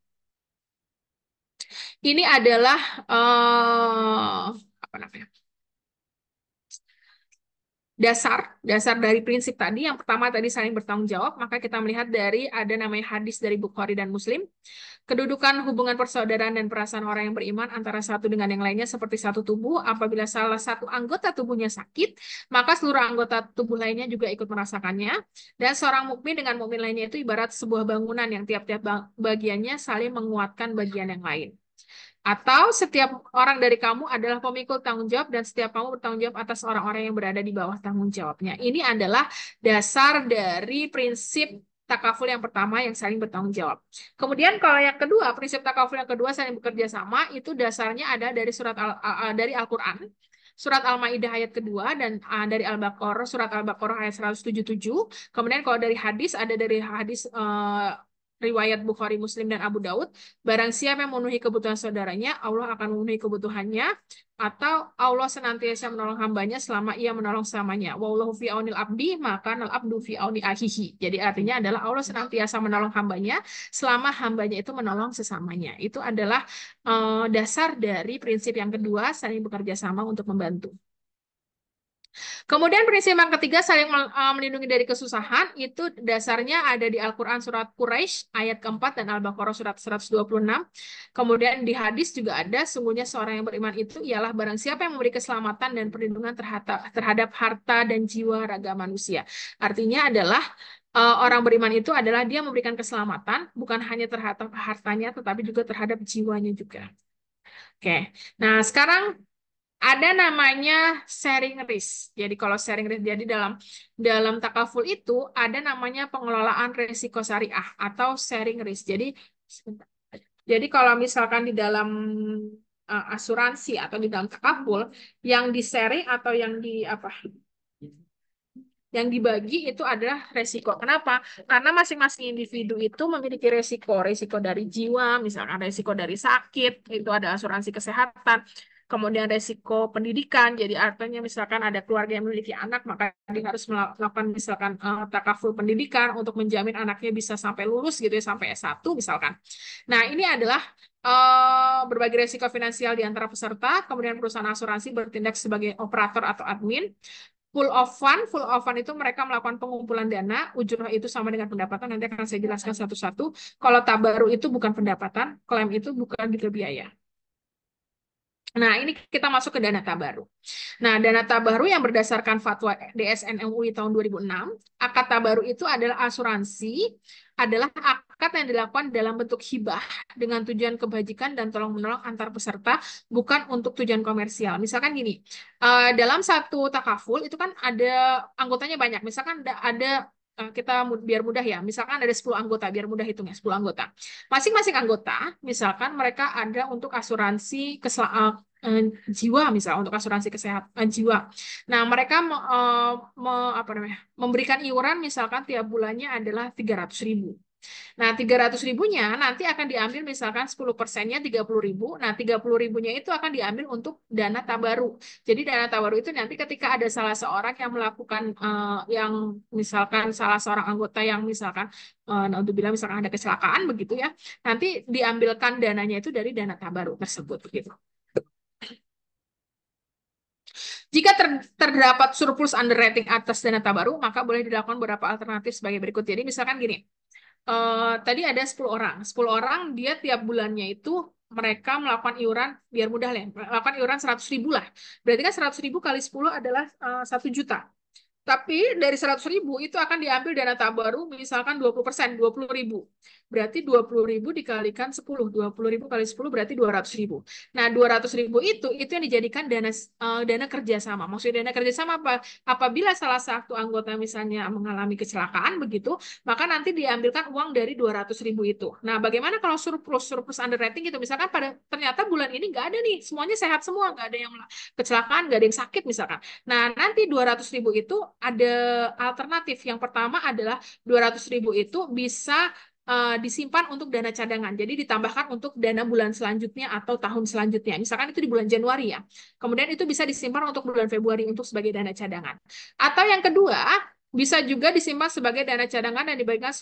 Ini adalah apa namanya? Dasar dari prinsip tadi. Yang pertama tadi saling bertanggung jawab, maka kita melihat dari ada namanya hadis dari Bukhari dan Muslim. Kedudukan hubungan persaudaraan dan perasaan orang yang beriman antara satu dengan yang lainnya seperti satu tubuh. Apabila salah satu anggota tubuhnya sakit, maka seluruh anggota tubuh lainnya juga ikut merasakannya. Dan seorang mukmin dengan mukmin lainnya itu ibarat sebuah bangunan yang tiap-tiap bagiannya saling menguatkan bagian yang lain. Atau setiap orang dari kamu adalah pemikul tanggung jawab dan setiap kamu bertanggung jawab atas orang-orang yang berada di bawah tanggung jawabnya. Ini adalah dasar dari prinsip takaful yang pertama yang saling bertanggung jawab. Kemudian kalau yang kedua, prinsip takaful yang kedua saling bekerja sama, itu dasarnya ada dari dari Al-Qur'an. Surat Al-Maidah ayat kedua dan dari Al-Baqarah, surat Al-Baqarah ayat 177. Kemudian kalau dari hadis, ada dari hadis riwayat Bukhari, Muslim, dan Abu Daud. Barang siapa yang memenuhi kebutuhan saudaranya, Allah akan memenuhi kebutuhannya, atau Allah senantiasa menolong hambanya selama ia menolong samanya. Wallahu fi aunil abdi, maka nal abdu fi auni akhihi. Jadi artinya adalah Allah senantiasa menolong hambanya selama hambanya itu menolong sesamanya. Itu adalah dasar dari prinsip yang kedua, saling bekerja sama untuk membantu. Kemudian prinsip yang ketiga, saling melindungi dari kesusahan, itu dasarnya ada di Al-Quran surat Quraisy ayat keempat dan Al-Baqarah surat 126. Kemudian di hadis juga ada, sungguhnya seorang yang beriman itu ialah barang siapa yang memberi keselamatan dan perlindungan terhadap harta dan jiwa raga manusia. Artinya adalah orang beriman itu adalah dia memberikan keselamatan, bukan hanya terhadap hartanya, tetapi juga terhadap jiwanya juga. Oke, nah sekarang ada namanya sharing risk. Jadi kalau sharing risk, jadi dalam takaful itu ada namanya pengelolaan risiko syariah atau sharing risk. Jadi kalau misalkan di dalam asuransi atau di dalam takaful, yang di sharing atau yang dibagi itu adalah resiko. Kenapa? Karena masing-masing individu itu memiliki resiko dari jiwa, misalkan resiko dari sakit, itu ada asuransi kesehatan. Kemudian resiko pendidikan, jadi artinya misalkan ada keluarga yang memiliki anak, maka dia harus melakukan misalkan takaful pendidikan untuk menjamin anaknya bisa sampai lulus gitu ya, sampai S1 misalkan. Nah, ini adalah berbagi resiko finansial di antara peserta, kemudian perusahaan asuransi bertindak sebagai operator atau admin. Full of fund itu mereka melakukan pengumpulan dana, ujurnya itu sama dengan pendapatan, nanti akan saya jelaskan satu-satu. Kalau tabaru itu bukan pendapatan, klaim itu bukan juga biaya. Nah, ini kita masuk ke dana tabaru. Nah, dana tabaru yang berdasarkan fatwa DSN MUI tahun 2006, akad tabaru itu adalah adalah akad yang dilakukan dalam bentuk hibah dengan tujuan kebajikan dan tolong-menolong antar peserta, bukan untuk tujuan komersial. Misalkan gini, dalam satu takaful itu kan ada anggotanya banyak. Misalkan ada kita biar mudah ya, misalkan ada 10 anggota, biar mudah hitungnya, 10 anggota. Masing-masing anggota, misalkan mereka ada untuk asuransi jiwa, misalnya untuk asuransi kesehatan jiwa. Nah, mereka memberikan iuran misalkan tiap bulannya adalah 300.000. Nah, 300 ribunya nanti akan diambil misalkan 10%-nya 30 ribu. Nah, 30 ribunya itu akan diambil untuk dana tabaru. Jadi dana tabaru itu nanti ketika ada salah seorang yang melakukan yang misalkan salah seorang anggota yang misalkan untuk bilang misalkan ada kecelakaan begitu ya, nanti diambilkan dananya itu dari dana tabaru tersebut begitu. Jika terdapat surplus underwriting atas dana tabaru, maka boleh dilakukan beberapa alternatif sebagai berikut. Jadi misalkan gini, tadi ada 10 orang. 10 orang dia tiap bulannya itu mereka melakukan iuran, biar mudah lah, melakukan iuran 100 ribu lah. Berarti kan 100 ribu kali 10 adalah 1 juta. Tapi dari 100 ribu itu akan diambil dana tabaru misalkan 20%, 20 ribu. Berarti 20 ribu dikalikan 10. 20 ribu kali 10 berarti 200 ribu. Nah, 200 ribu itu yang dijadikan dana kerjasama. Maksudnya dana kerjasama apa? Apabila salah satu anggota misalnya mengalami kecelakaan begitu, maka nanti diambilkan uang dari 200 ribu itu. Nah, bagaimana kalau surplus underwriting gitu? Misalkan ternyata bulan ini nggak ada nih, semuanya sehat semua, nggak ada yang kecelakaan, nggak ada yang sakit misalkan. Nah, nanti 200 ribu itu ada alternatif. Yang pertama adalah 200 ribu itu bisa disimpan untuk dana cadangan. Jadi ditambahkan untuk dana bulan selanjutnya atau tahun selanjutnya. Misalkan itu di bulan Januari ya. Kemudian itu bisa disimpan untuk bulan Februari untuk sebagai dana cadangan. Atau yang kedua, bisa juga disimpan sebagai dana cadangan dan dibagikan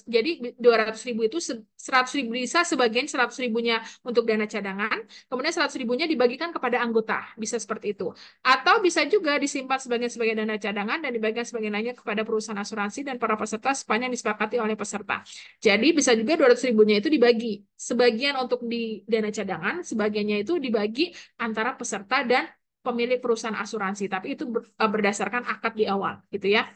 jadi 200 ribu itu 100 ribu bisa sebagian 100 ribunya untuk dana cadangan, kemudian 100 ribunya dibagikan kepada anggota, bisa seperti itu. Atau bisa juga disimpan sebagai dana cadangan dan dibagikan sebagian lainnya kepada perusahaan asuransi dan para peserta sepanjang disepakati oleh peserta. Jadi bisa juga 200 ribunya itu dibagi, sebagian untuk di dana cadangan, sebagiannya itu dibagi antara peserta dan pemilik perusahaan asuransi, tapi itu berdasarkan akad di awal, gitu ya.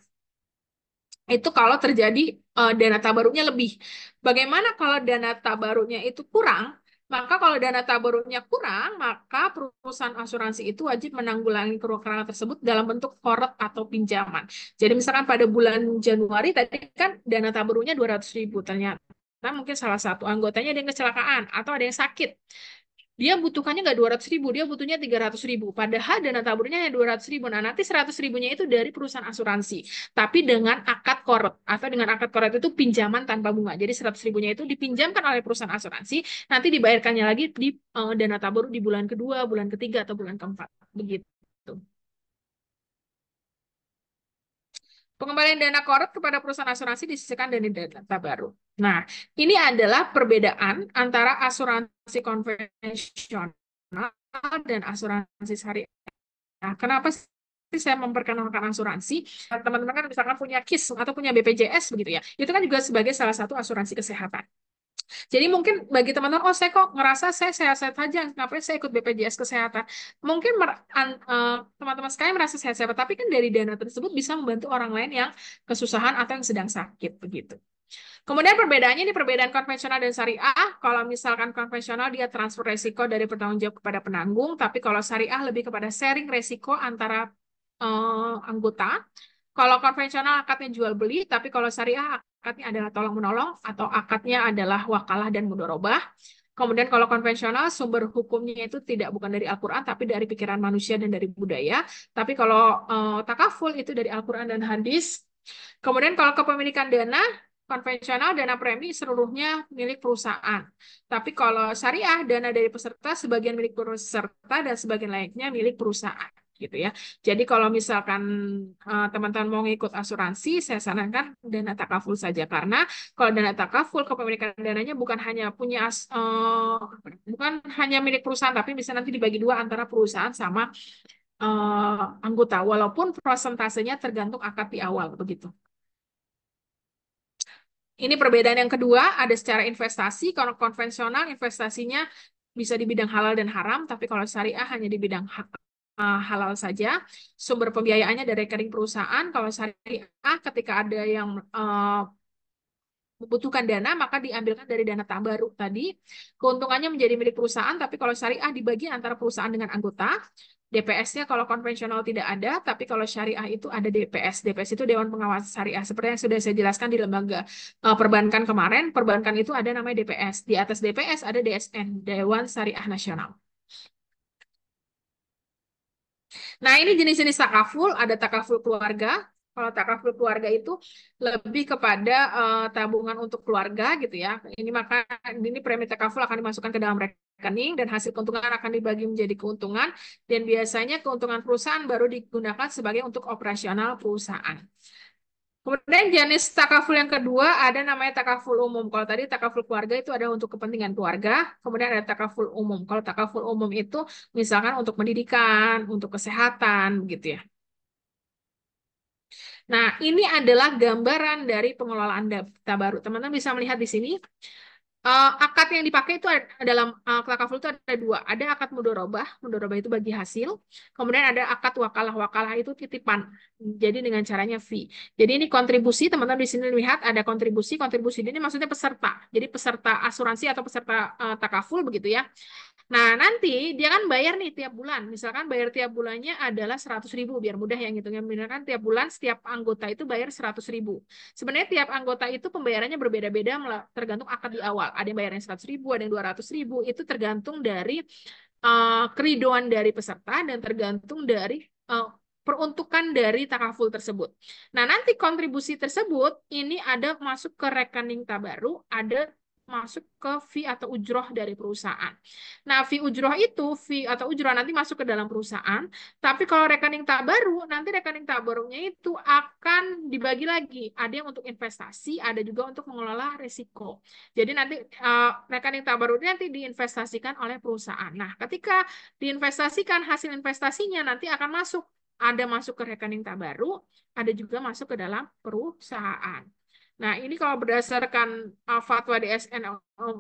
Itu kalau terjadi dana tabarunya lebih. Bagaimana kalau dana tabarunya itu kurang? Maka kalau dana tabarunya kurang, maka perusahaan asuransi itu wajib menanggulangi kekurangan tersebut dalam bentuk koret atau pinjaman. Jadi misalkan pada bulan Januari tadi kan dana tabarunya 200 ribu, ternyata mungkin salah satu anggotanya ada yang kecelakaan atau ada yang sakit. Dia butuhkannya nggak 200 ribu, dia butuhnya 300 ribu. Padahal dana taburnya hanya 200 ribu. Nah, nanti 100 ribunya itu dari perusahaan asuransi. Tapi dengan akad koret. Atau dengan akad koret itu pinjaman tanpa bunga. Jadi 100 ribunya itu dipinjamkan oleh perusahaan asuransi. Nanti dibayarkannya lagi di dana tabur di bulan kedua, bulan ketiga, atau bulan keempat. Begitu. Pengembalian dana koret kepada perusahaan asuransi disisihkan dari dana tabaru. Nah, ini adalah perbedaan antara asuransi konvensional dan asuransi syariah. Nah, kenapa sih saya memperkenalkan asuransi? Teman-teman kan misalkan punya KIS atau punya BPJS begitu ya. Itu kan juga sebagai salah satu asuransi kesehatan. Jadi mungkin bagi teman-teman, oh saya kok ngerasa saya sehat-sehat saja, ngapain saya ikut BPJS Kesehatan? Mungkin teman-teman sekalian merasa sehat-sehat, tapi kan dari dana tersebut bisa membantu orang lain yang kesusahan atau yang sedang sakit, begitu. Kemudian perbedaannya ini perbedaan konvensional dan syariah. Kalau misalkan konvensional dia transfer resiko dari bertanggung jawab kepada penanggung, tapi kalau syariah lebih kepada sharing resiko antara anggota. Kalau konvensional akadnya jual beli, tapi kalau syariah akadnya adalah tolong menolong atau akadnya adalah wakalah dan mudorobah. Kemudian kalau konvensional sumber hukumnya itu bukan dari Al-Quran tapi dari pikiran manusia dan dari budaya. Tapi kalau takaful itu dari Al-Quran dan hadis. Kemudian kalau kepemilikan dana konvensional dana premi seluruhnya milik perusahaan. Tapi kalau syariah dana dari peserta sebagian milik peserta dan sebagian lainnya milik perusahaan gitu ya. Jadi kalau misalkan teman-teman mau ngikut asuransi, saya sarankan dana takaful saja karena kalau dana takaful kepemilikan dananya bukan hanya bukan hanya milik perusahaan tapi bisa nanti dibagi dua antara perusahaan sama anggota walaupun prosentasenya tergantung akad di awal begitu. Ini perbedaan yang kedua, ada secara investasi. Kalau konvensional investasinya bisa di bidang halal dan haram, tapi kalau syariah hanya di bidang halal saja. Sumber pembiayaannya dari rekening perusahaan. Kalau syariah ketika ada yang membutuhkan dana, maka diambilkan dari dana tabaru tadi. Keuntungannya menjadi milik perusahaan, tapi kalau syariah dibagi antara perusahaan dengan anggota. DPS-nya kalau konvensional tidak ada, tapi kalau syariah itu ada DPS. DPS itu Dewan Pengawas Syariah. Seperti yang sudah saya jelaskan di lembaga perbankan kemarin, perbankan itu ada namanya DPS. Di atas DPS ada DSN, Dewan Syariah Nasional. Nah, ini jenis-jenis takaful. Ada takaful keluarga, Kalau takaful keluarga itu lebih kepada tabungan untuk keluarga gitu ya. Ini premi takaful akan dimasukkan ke dalam rekening dan hasil keuntungan akan dibagi menjadi keuntungan dan biasanya keuntungan perusahaan baru digunakan sebagai untuk operasional perusahaan. Kemudian jenis takaful yang kedua ada namanya takaful umum. Kalau tadi takaful keluarga itu ada untuk kepentingan keluarga, kemudian ada takaful umum. Kalau takaful umum itu misalkan untuk pendidikan, untuk kesehatan gitu ya. Nah, ini adalah gambaran dari pengelolaan data baru. Teman-teman bisa melihat di sini. Akad yang dipakai itu dalam takaful itu ada dua. Ada akad mudorobah. Mudorobah itu bagi hasil. Kemudian ada akad wakalah. Wakalah itu titipan. Jadi dengan caranya fee. Jadi ini kontribusi. Teman-teman di sini lihat ada kontribusi. Kontribusi ini maksudnya peserta. Jadi peserta asuransi atau peserta takaful begitu ya. Nah, nanti dia kan bayar nih tiap bulan. Misalkan bayar tiap bulannya adalah 100.000, biar mudah yang ngitungnya. Misalkan tiap bulan setiap anggota itu bayar 100.000. Sebenarnya tiap anggota itu pembayarannya berbeda-beda tergantung akad di awal. Ada yang bayarnya 100.000, ada yang 200.000. Itu tergantung dari keridoan dari peserta dan tergantung dari peruntukan dari takaful tersebut. Nah, nanti kontribusi tersebut ini ada masuk ke rekening tabaru, ada masuk ke fee atau ujroh dari perusahaan. Nah, fee atau ujroh nanti masuk ke dalam perusahaan. Tapi kalau rekening tabaru, nanti rekening tabarunya itu akan dibagi lagi. Ada yang untuk investasi, ada juga untuk mengelola risiko. Jadi nanti rekening tabaru ini nanti diinvestasikan oleh perusahaan. Nah, ketika diinvestasikan, hasil investasinya nanti akan masuk. Ada masuk ke rekening tabaru, ada juga masuk ke dalam perusahaan. Nah, ini kalau berdasarkan fatwa DSN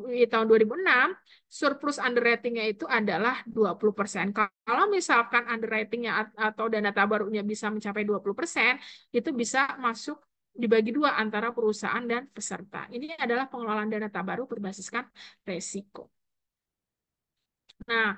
UI tahun 2006, surplus underwriting-nya itu adalah 20%. Kalau misalkan underwriting-nya atau dana tabarunya bisa mencapai 20%, itu bisa masuk dibagi dua antara perusahaan dan peserta. Ini adalah pengelolaan dana tabaru berbasiskan resiko. Nah,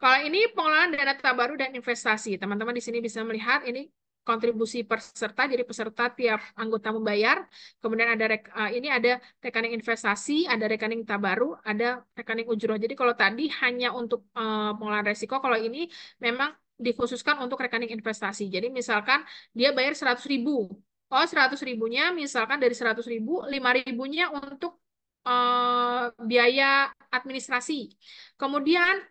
kalau ini pengelolaan dana tabaru dan investasi. Teman-teman di sini bisa melihat ini kontribusi peserta, jadi peserta tiap anggota membayar. Kemudian ada ini ada rekening investasi, ada rekening tabaru, ada rekening ujroh. Jadi kalau tadi hanya untuk pengelolaan resiko, kalau ini memang dikhususkan untuk rekening investasi. Jadi misalkan dia bayar 100.000. Oh, 100.000-nya misalkan dari 100.000, 5.000-nya untuk biaya administrasi. Kemudian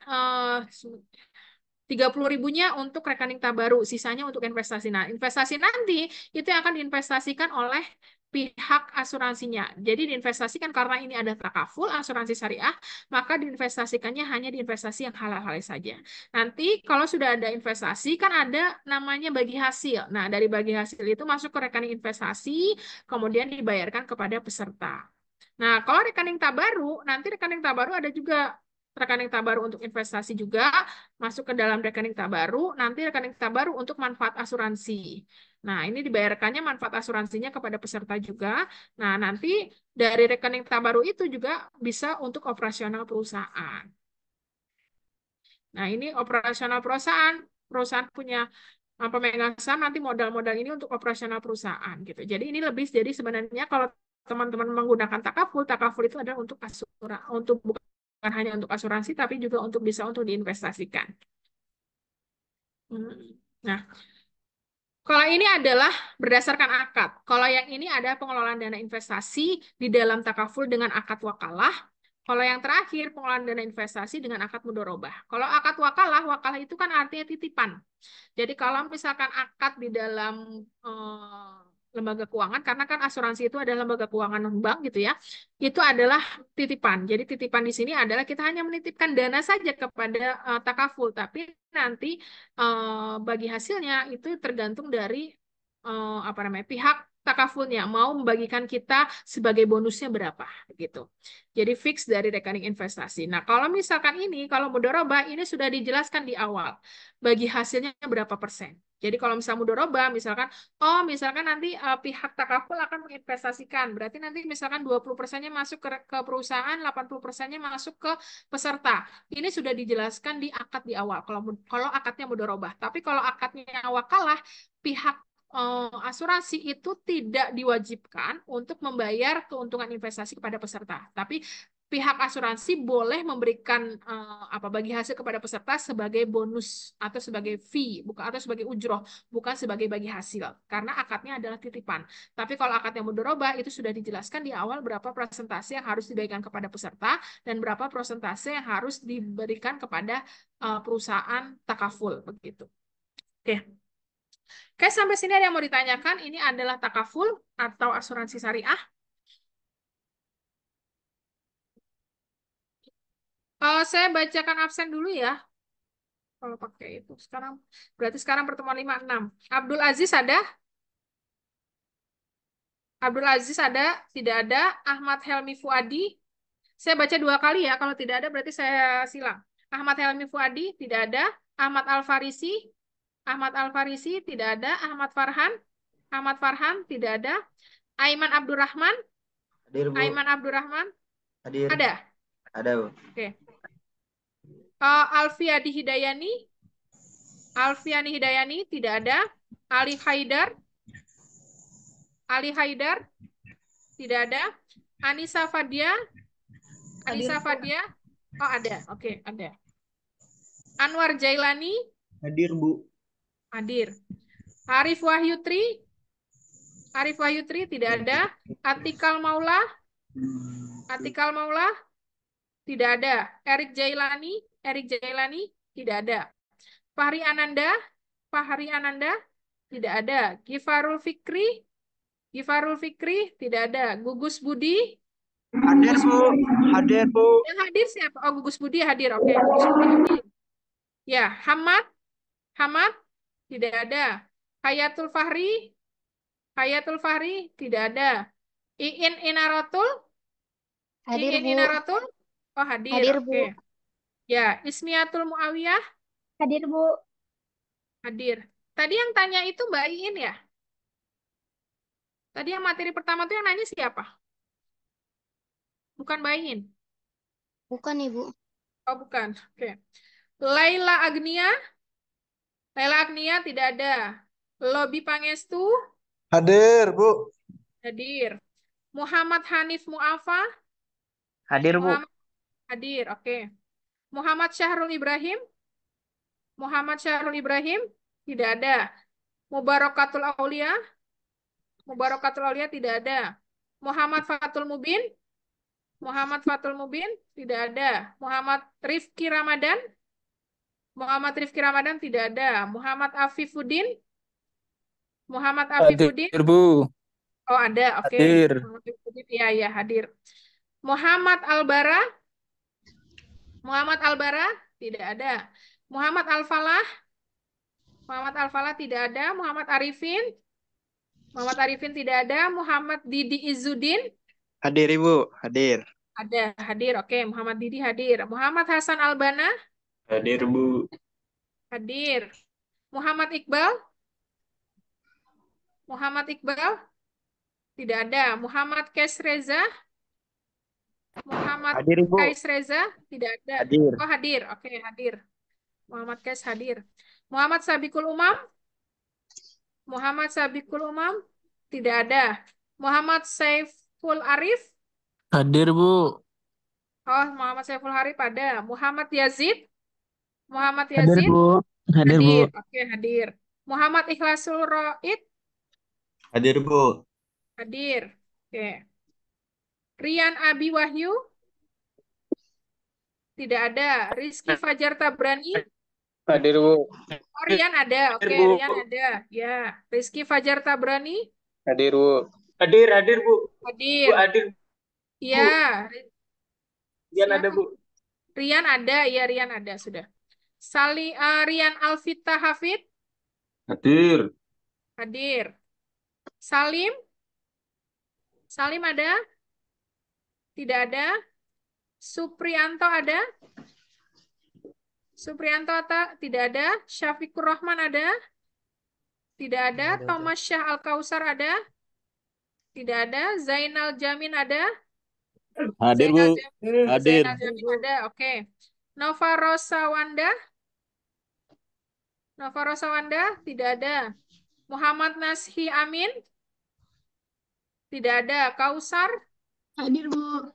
30.000-nya untuk rekening tabaru, sisanya untuk investasi. Nah, investasi nanti itu yang akan diinvestasikan oleh pihak asuransinya. Jadi diinvestasikan karena ini ada takaful, asuransi syariah, maka diinvestasikannya hanya di investasi yang halal-halal saja. Nanti kalau sudah ada investasi, kan ada namanya bagi hasil. Nah, dari bagi hasil itu masuk ke rekening investasi, kemudian dibayarkan kepada peserta. Nah, kalau rekening tabaru, nanti rekening tabaru ada juga rekening tabaru untuk investasi juga masuk ke dalam rekening tabaru, nanti rekening tabaru untuk manfaat asuransi. Nah, ini dibayarkannya manfaat asuransinya kepada peserta juga. Nah, nanti dari rekening tabaru itu juga bisa untuk operasional perusahaan. Nah, ini operasional perusahaan. Perusahaan punya pemegang saham, nanti modal-modal ini untuk operasional perusahaan gitu. Jadi ini lebih, jadi sebenarnya kalau teman-teman menggunakan takaful, takaful itu adalah untuk bukan hanya untuk asuransi, tapi juga bisa untuk diinvestasikan. Nah, kalau ini adalah berdasarkan akad. Kalau yang ini ada pengelolaan dana investasi di dalam takaful dengan akad wakalah. Kalau yang terakhir, pengelolaan dana investasi dengan akad mudorobah. Kalau akad wakalah, wakalah itu kan artinya titipan. Jadi kalau misalkan akad di dalam lembaga keuangan, karena kan asuransi itu adalah lembaga keuangan bank gitu ya, itu adalah titipan. Jadi titipan di sini adalah kita hanya menitipkan dana saja kepada takaful, tapi nanti bagi hasilnya itu tergantung dari apa namanya pihak takafulnya mau membagikan kita sebagai bonusnya berapa gitu. Jadi fix dari rekening investasi. Nah, kalau misalkan ini, kalau mudorobah ini sudah dijelaskan di awal. Bagi hasilnya berapa persen. Jadi kalau misalnya mudorobah, misalkan nanti pihak takaful akan menginvestasikan. Berarti nanti misalkan 20%-nya masuk ke perusahaan, 80%-nya masuk ke peserta. Ini sudah dijelaskan di akad di awal. Kalau akadnya mudorobah. Tapi kalau akadnya wakalah, pihak asuransi itu tidak diwajibkan untuk membayar keuntungan investasi kepada peserta. Tapi pihak asuransi boleh memberikan bagi hasil kepada peserta sebagai bonus atau sebagai fee, bukan atau sebagai ujroh, bukan sebagai bagi hasil, karena akadnya adalah titipan. Tapi kalau akadnya mudharabah itu sudah dijelaskan di awal berapa persentase yang harus diberikan kepada peserta dan berapa persentase yang harus diberikan kepada perusahaan takaful begitu. Oke. Oke, sampai sini ada yang mau ditanyakan? Ini adalah takaful atau asuransi syariah. Saya bacakan absen dulu ya. Kalau pakai itu sekarang berarti sekarang pertemuan 56. Abdul Aziz ada? Abdul Aziz ada? Tidak ada. Ahmad Helmi Fuadi. Saya baca 2 kali ya. Kalau tidak ada berarti saya silang. Ahmad Helmi Fuadi tidak ada. Ahmad Al Farisi. Ahmad Al Farisi tidak ada. Ahmad Farhan. Ahmad Farhan tidak ada. Aiman Abdurrahman. Hadir, Bu. Aiman Abdurrahman Hadir. ada. Ada, Bu. Oke. Alfiadi Hidayani. Alfiani Hidayani tidak ada. Ali Haidar. Ali Haidar tidak ada. Anissa Fadia. Anissa Fadia. Oh ada. Oke, ada. Anwar Jailani Hadir, Bu. hadir. Arif Wahyutri. Arif Wahyutri tidak ada. Atikal Maula. Atikal Maula tidak ada. Erik Jailani. Erik Jailani tidak ada. Fahri Ananda. Fahri Ananda tidak ada. Gifarul Fikri. Gifarul Fikri tidak ada. Gugus Budi. Hadir, Bu. Hadir, Bu. Yang hadir siapa? Oh, Gugus Budi hadir. Oke, Gugus Budi hadir. Ya, Hamad. Hamad tidak ada. Hayatul Fahri. Hayatul Fahri tidak ada. Iin Inaratul. Hadir, Iin Bu. Inaratul. Oh, hadir. Hadir, Oke. Bu. Ya, Ismiatul Muawiyah Hadir, Bu. hadir. Tadi yang tanya itu Mbak Iin ya? Tadi yang materi pertama tuh yang nanya siapa? Bukan Mbak Iin. Bukan, Ibu. Oh, bukan. Oke. Laila Agnia. Laila Agnia tidak ada. Lobi Pangestu Hadir, Bu. hadir. Muhammad Hanif Muafa Hadir, Bu. Muhammad hadir. Oke. Muhammad Syahrul Ibrahim. Muhammad Syahrul Ibrahim tidak ada. Mubarakatul Aulia. Mubarakatul Aulia tidak ada. Muhammad Fatul Mubin. Muhammad Fatul Mubin tidak ada. Muhammad Rifki Ramadan. Muhammad Rifki Ramadan tidak ada. Muhammad Afifuddin. Muhammad Afifuddin. Hadir, Bu. Oh, ada. Oke. Hadir. Muhammad Afifuddin. Iya, ya, hadir. Muhammad Albara. Muhammad Albara tidak ada. Muhammad Al-Falah. Muhammad Al-Falah tidak ada. Muhammad Arifin. Muhammad Arifin tidak ada. Muhammad Didi Izzuddin Hadir, Ibu. Hadir. ada. Hadir. Oke. Muhammad Didi hadir. Muhammad Hasan Albana Hadir, Bu. hadir. Muhammad Iqbal. Muhammad Iqbal tidak ada. Muhammad Kais Reza. Muhammad Hadir, Ibu. Kais Reza tidak ada. Hadir. Oh, hadir. Oke, hadir. Muhammad Kais hadir. Muhammad Sabikul Umam. Muhammad Sabikul Umam tidak ada. Muhammad Saiful Arif. Hadir, Bu. Oh, Muhammad Saiful Arif ada. Muhammad Yazid. Muhammad Hadir, Yazid Bu. Hadir, Bu. hadir. Oke, hadir. Muhammad Ikhlasul Roid Hadir, Bu. hadir. Oke. Rian Abi Wahyu tidak ada. Rizky Fajar Tabrani. Hadir, Bu. Oh, Rian ada. Oke, Hadir, Bu. Rian ada. Ya. Rizky Fajar Tabrani Hadir, Bu. Hadir, hadir, Bu. Bu, hadir. hadir. Ya. Rian ada, Siapa? Bu. Rian ada. Ya, Rian ada. Sudah. Rian Alvita Hafid Hadir. hadir. Salim. Salim ada? Tidak ada. Suprianto ada? Suprianto tidak ada. Syafikur Rahman ada? Tidak ada. Thomas Syah Al-Kausar ada? Tidak ada. Zainal Jamin ada? Hadir, Zainal Bu. Jamin, Hadir. Zainal Jamin ada. Oke. Nova Rosawanda? Nova Rosawanda? Tidak ada. Muhammad Nashi Amin? Tidak ada. Kausar? Hadir, Bu.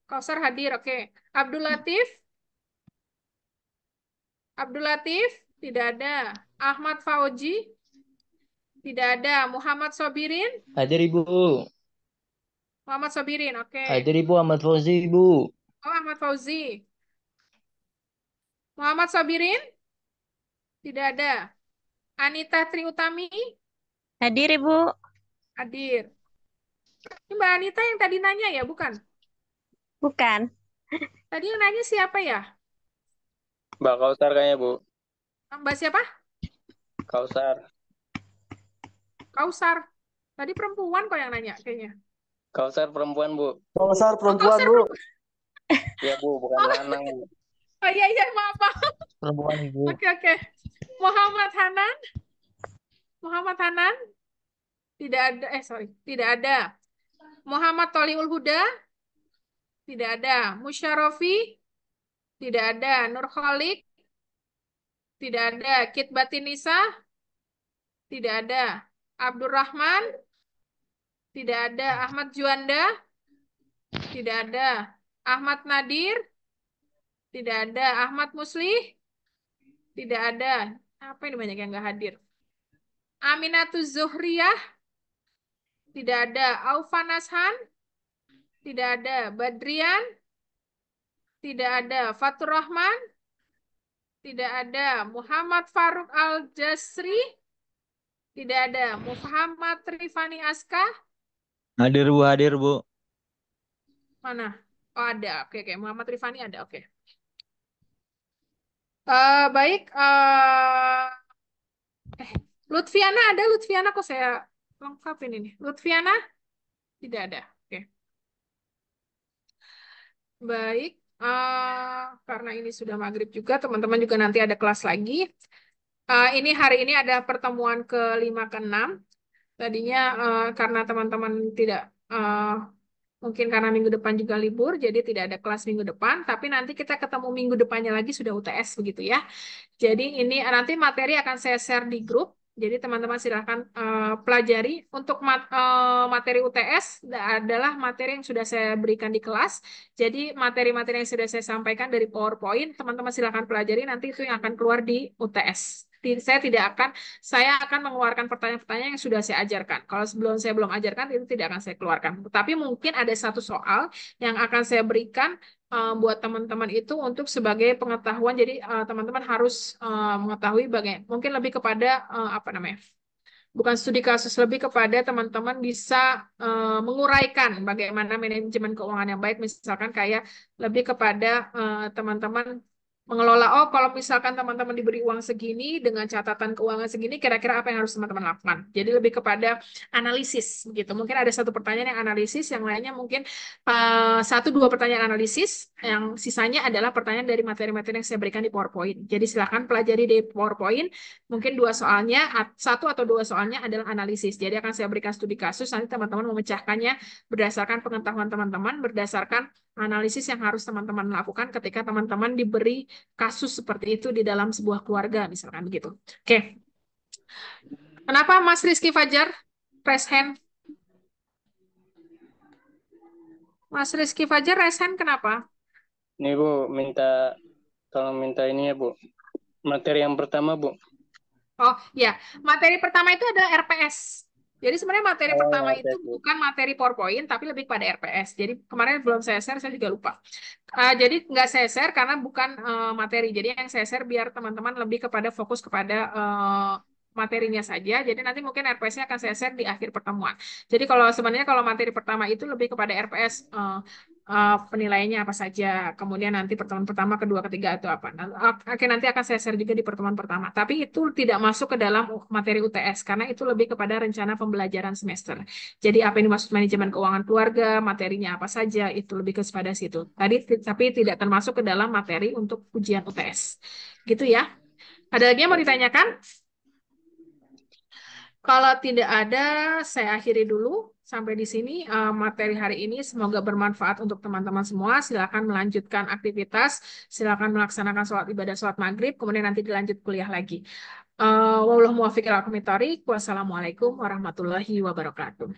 Kausar hadir, oke. Abdul Latif? Abdul Latif? Tidak ada. Ahmad Fauji? Tidak ada. Muhammad Sobirin? Hadir Ibu. Muhammad Sobirin, oke. Hadir Ibu Ahmad Fauzi Ibu. Oh, Ahmad Fauzi. Muhammad Sobirin? Tidak ada. Anita Triutami? Hadir, Ibu. Hadir. Ini Mbak Anita yang tadi nanya ya, bukan? Bukan. Tadi yang nanya siapa ya? Mbak Kausar kayaknya, Bu. Mbak siapa? Kausar. Kausar. Tadi perempuan kok yang nanya kayaknya. Kausar perempuan, Bu. Kausar Oh, perempuan, Kausar Bu. perempuan. Ya, Bu, bukan lanang, Bu. Oh iya, iya, maaf, maaf. Perempuan Ibu. Oke, oke. Muhammad Hanan? Muhammad Hanan? Tidak ada. Sorry. Tidak ada. Muhammad Toliul Huda? Tidak ada. Musyarofi? Tidak ada. Nur Kholik? Tidak ada. Kitbatinisa? Tidak ada. Abdurrahman? Tidak ada. Ahmad Juanda? Tidak ada. Ahmad Nadir? Tidak ada. Ahmad Muslih? Tidak ada. Apa ini banyak yang nggak hadir? Aminatus Zuhriyah? Tidak ada. Aufan Nashan? Tidak ada. Badrian? Tidak ada. Fatur Rahman? Tidak ada. Muhammad Faruk Al-Jasri? Tidak ada. Muhammad Rifani Aska? Hadir Bu, hadir Bu. Mana? Oh, ada. Oke, oke. Muhammad Rifani ada. Oke. Baik. Lutfiana ada. Lutfiana kok saya lengkapin ini. Lutfiana? Tidak ada. Oke. Baik. Karena ini sudah maghrib juga, teman-teman juga nanti ada kelas lagi. Ini hari ini ada pertemuan ke-5 ke-6. Tadinya karena teman-teman tidak mungkin karena minggu depan juga libur, jadi tidak ada kelas minggu depan. Tapi nanti kita ketemu minggu depannya lagi sudah UTS begitu ya. Jadi ini nanti materi akan saya share di grup. Jadi teman-teman silahkan pelajari. Untuk materi UTS adalah materi yang sudah saya berikan di kelas. Jadi materi-materi yang sudah saya sampaikan dari PowerPoint, teman-teman silahkan pelajari. Nanti itu yang akan keluar di UTS. Saya akan mengeluarkan pertanyaan-pertanyaan yang sudah saya ajarkan. Kalau sebelum saya belum ajarkan, itu tidak akan saya keluarkan. Tapi mungkin ada satu soal yang akan saya berikan buat teman-teman itu untuk sebagai pengetahuan. Jadi teman-teman harus mengetahui bagaimana. Mungkin lebih kepada apa namanya? Bukan studi kasus, lebih kepada teman-teman bisa menguraikan bagaimana manajemen keuangan yang baik. Misalkan kayak lebih kepada teman-teman mengelola, oh kalau misalkan teman-teman diberi uang segini dengan catatan keuangan segini, kira-kira apa yang harus teman-teman lakukan. Jadi lebih kepada analisis gitu. Mungkin ada satu pertanyaan yang analisis, yang lainnya mungkin satu dua pertanyaan analisis, yang sisanya adalah pertanyaan dari materi-materi yang saya berikan di PowerPoint. Jadi silakan pelajari di PowerPoint. Mungkin satu atau dua soalnya adalah analisis. Jadi akan saya berikan studi kasus, nanti teman-teman memecahkannya berdasarkan pengetahuan teman-teman, berdasarkan analisis yang harus teman-teman lakukan ketika teman-teman diberi kasus seperti itu di dalam sebuah keluarga, misalkan begitu. Oke. Kenapa Mas Rizky Fajar? Raise hand. Mas Rizky Fajar, raise hand kenapa? Ini, Bu, tolong minta ini ya, Bu. Materi yang pertama, Bu. Oh ya, materi pertama itu adalah RPS. Jadi sebenarnya materi pertama itu RPS, Bu. bukan materi PowerPoint, tapi lebih pada RPS. Jadi kemarin belum saya share, saya juga lupa. Jadi nggak saya share karena bukan materi. Jadi yang saya share biar teman-teman lebih kepada fokus kepada materinya saja. Jadi nanti mungkin RPS-nya akan saya share di akhir pertemuan. Jadi kalau sebenarnya kalau materi pertama itu lebih kepada RPS, penilaiannya apa saja. Kemudian nanti pertemuan pertama, kedua, ketiga itu apa. Nanti akan saya share juga di pertemuan pertama. Tapi itu tidak masuk ke dalam materi UTS karena itu lebih kepada rencana pembelajaran semester. Jadi apa yang dimaksud manajemen keuangan keluarga, materinya apa saja, itu lebih kepada situ. Tapi tidak termasuk ke dalam materi untuk ujian UTS. Gitu ya. Ada lagi yang mau ditanyakan? Kalau tidak ada, saya akhiri dulu sampai di sini materi hari ini. Semoga bermanfaat untuk teman-teman semua. Silakan melanjutkan aktivitas, silakan melaksanakan sholat ibadah sholat maghrib, kemudian nanti dilanjut kuliah lagi. Wassalamualaikum warahmatullahi wabarakatuh.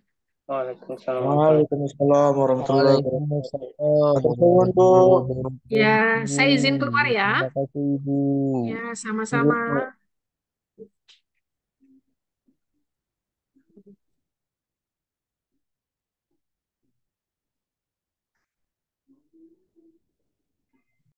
Waalaikumsalam. Waalaikumsalam warahmatullahi wabarakatuh. Waalaikumsalam Matur suwun, Bu. warahmatullahi wabarakatuh. Ya, saya izin keluar ya. Terima kasih Ibu. Ya, sama-sama. Iya.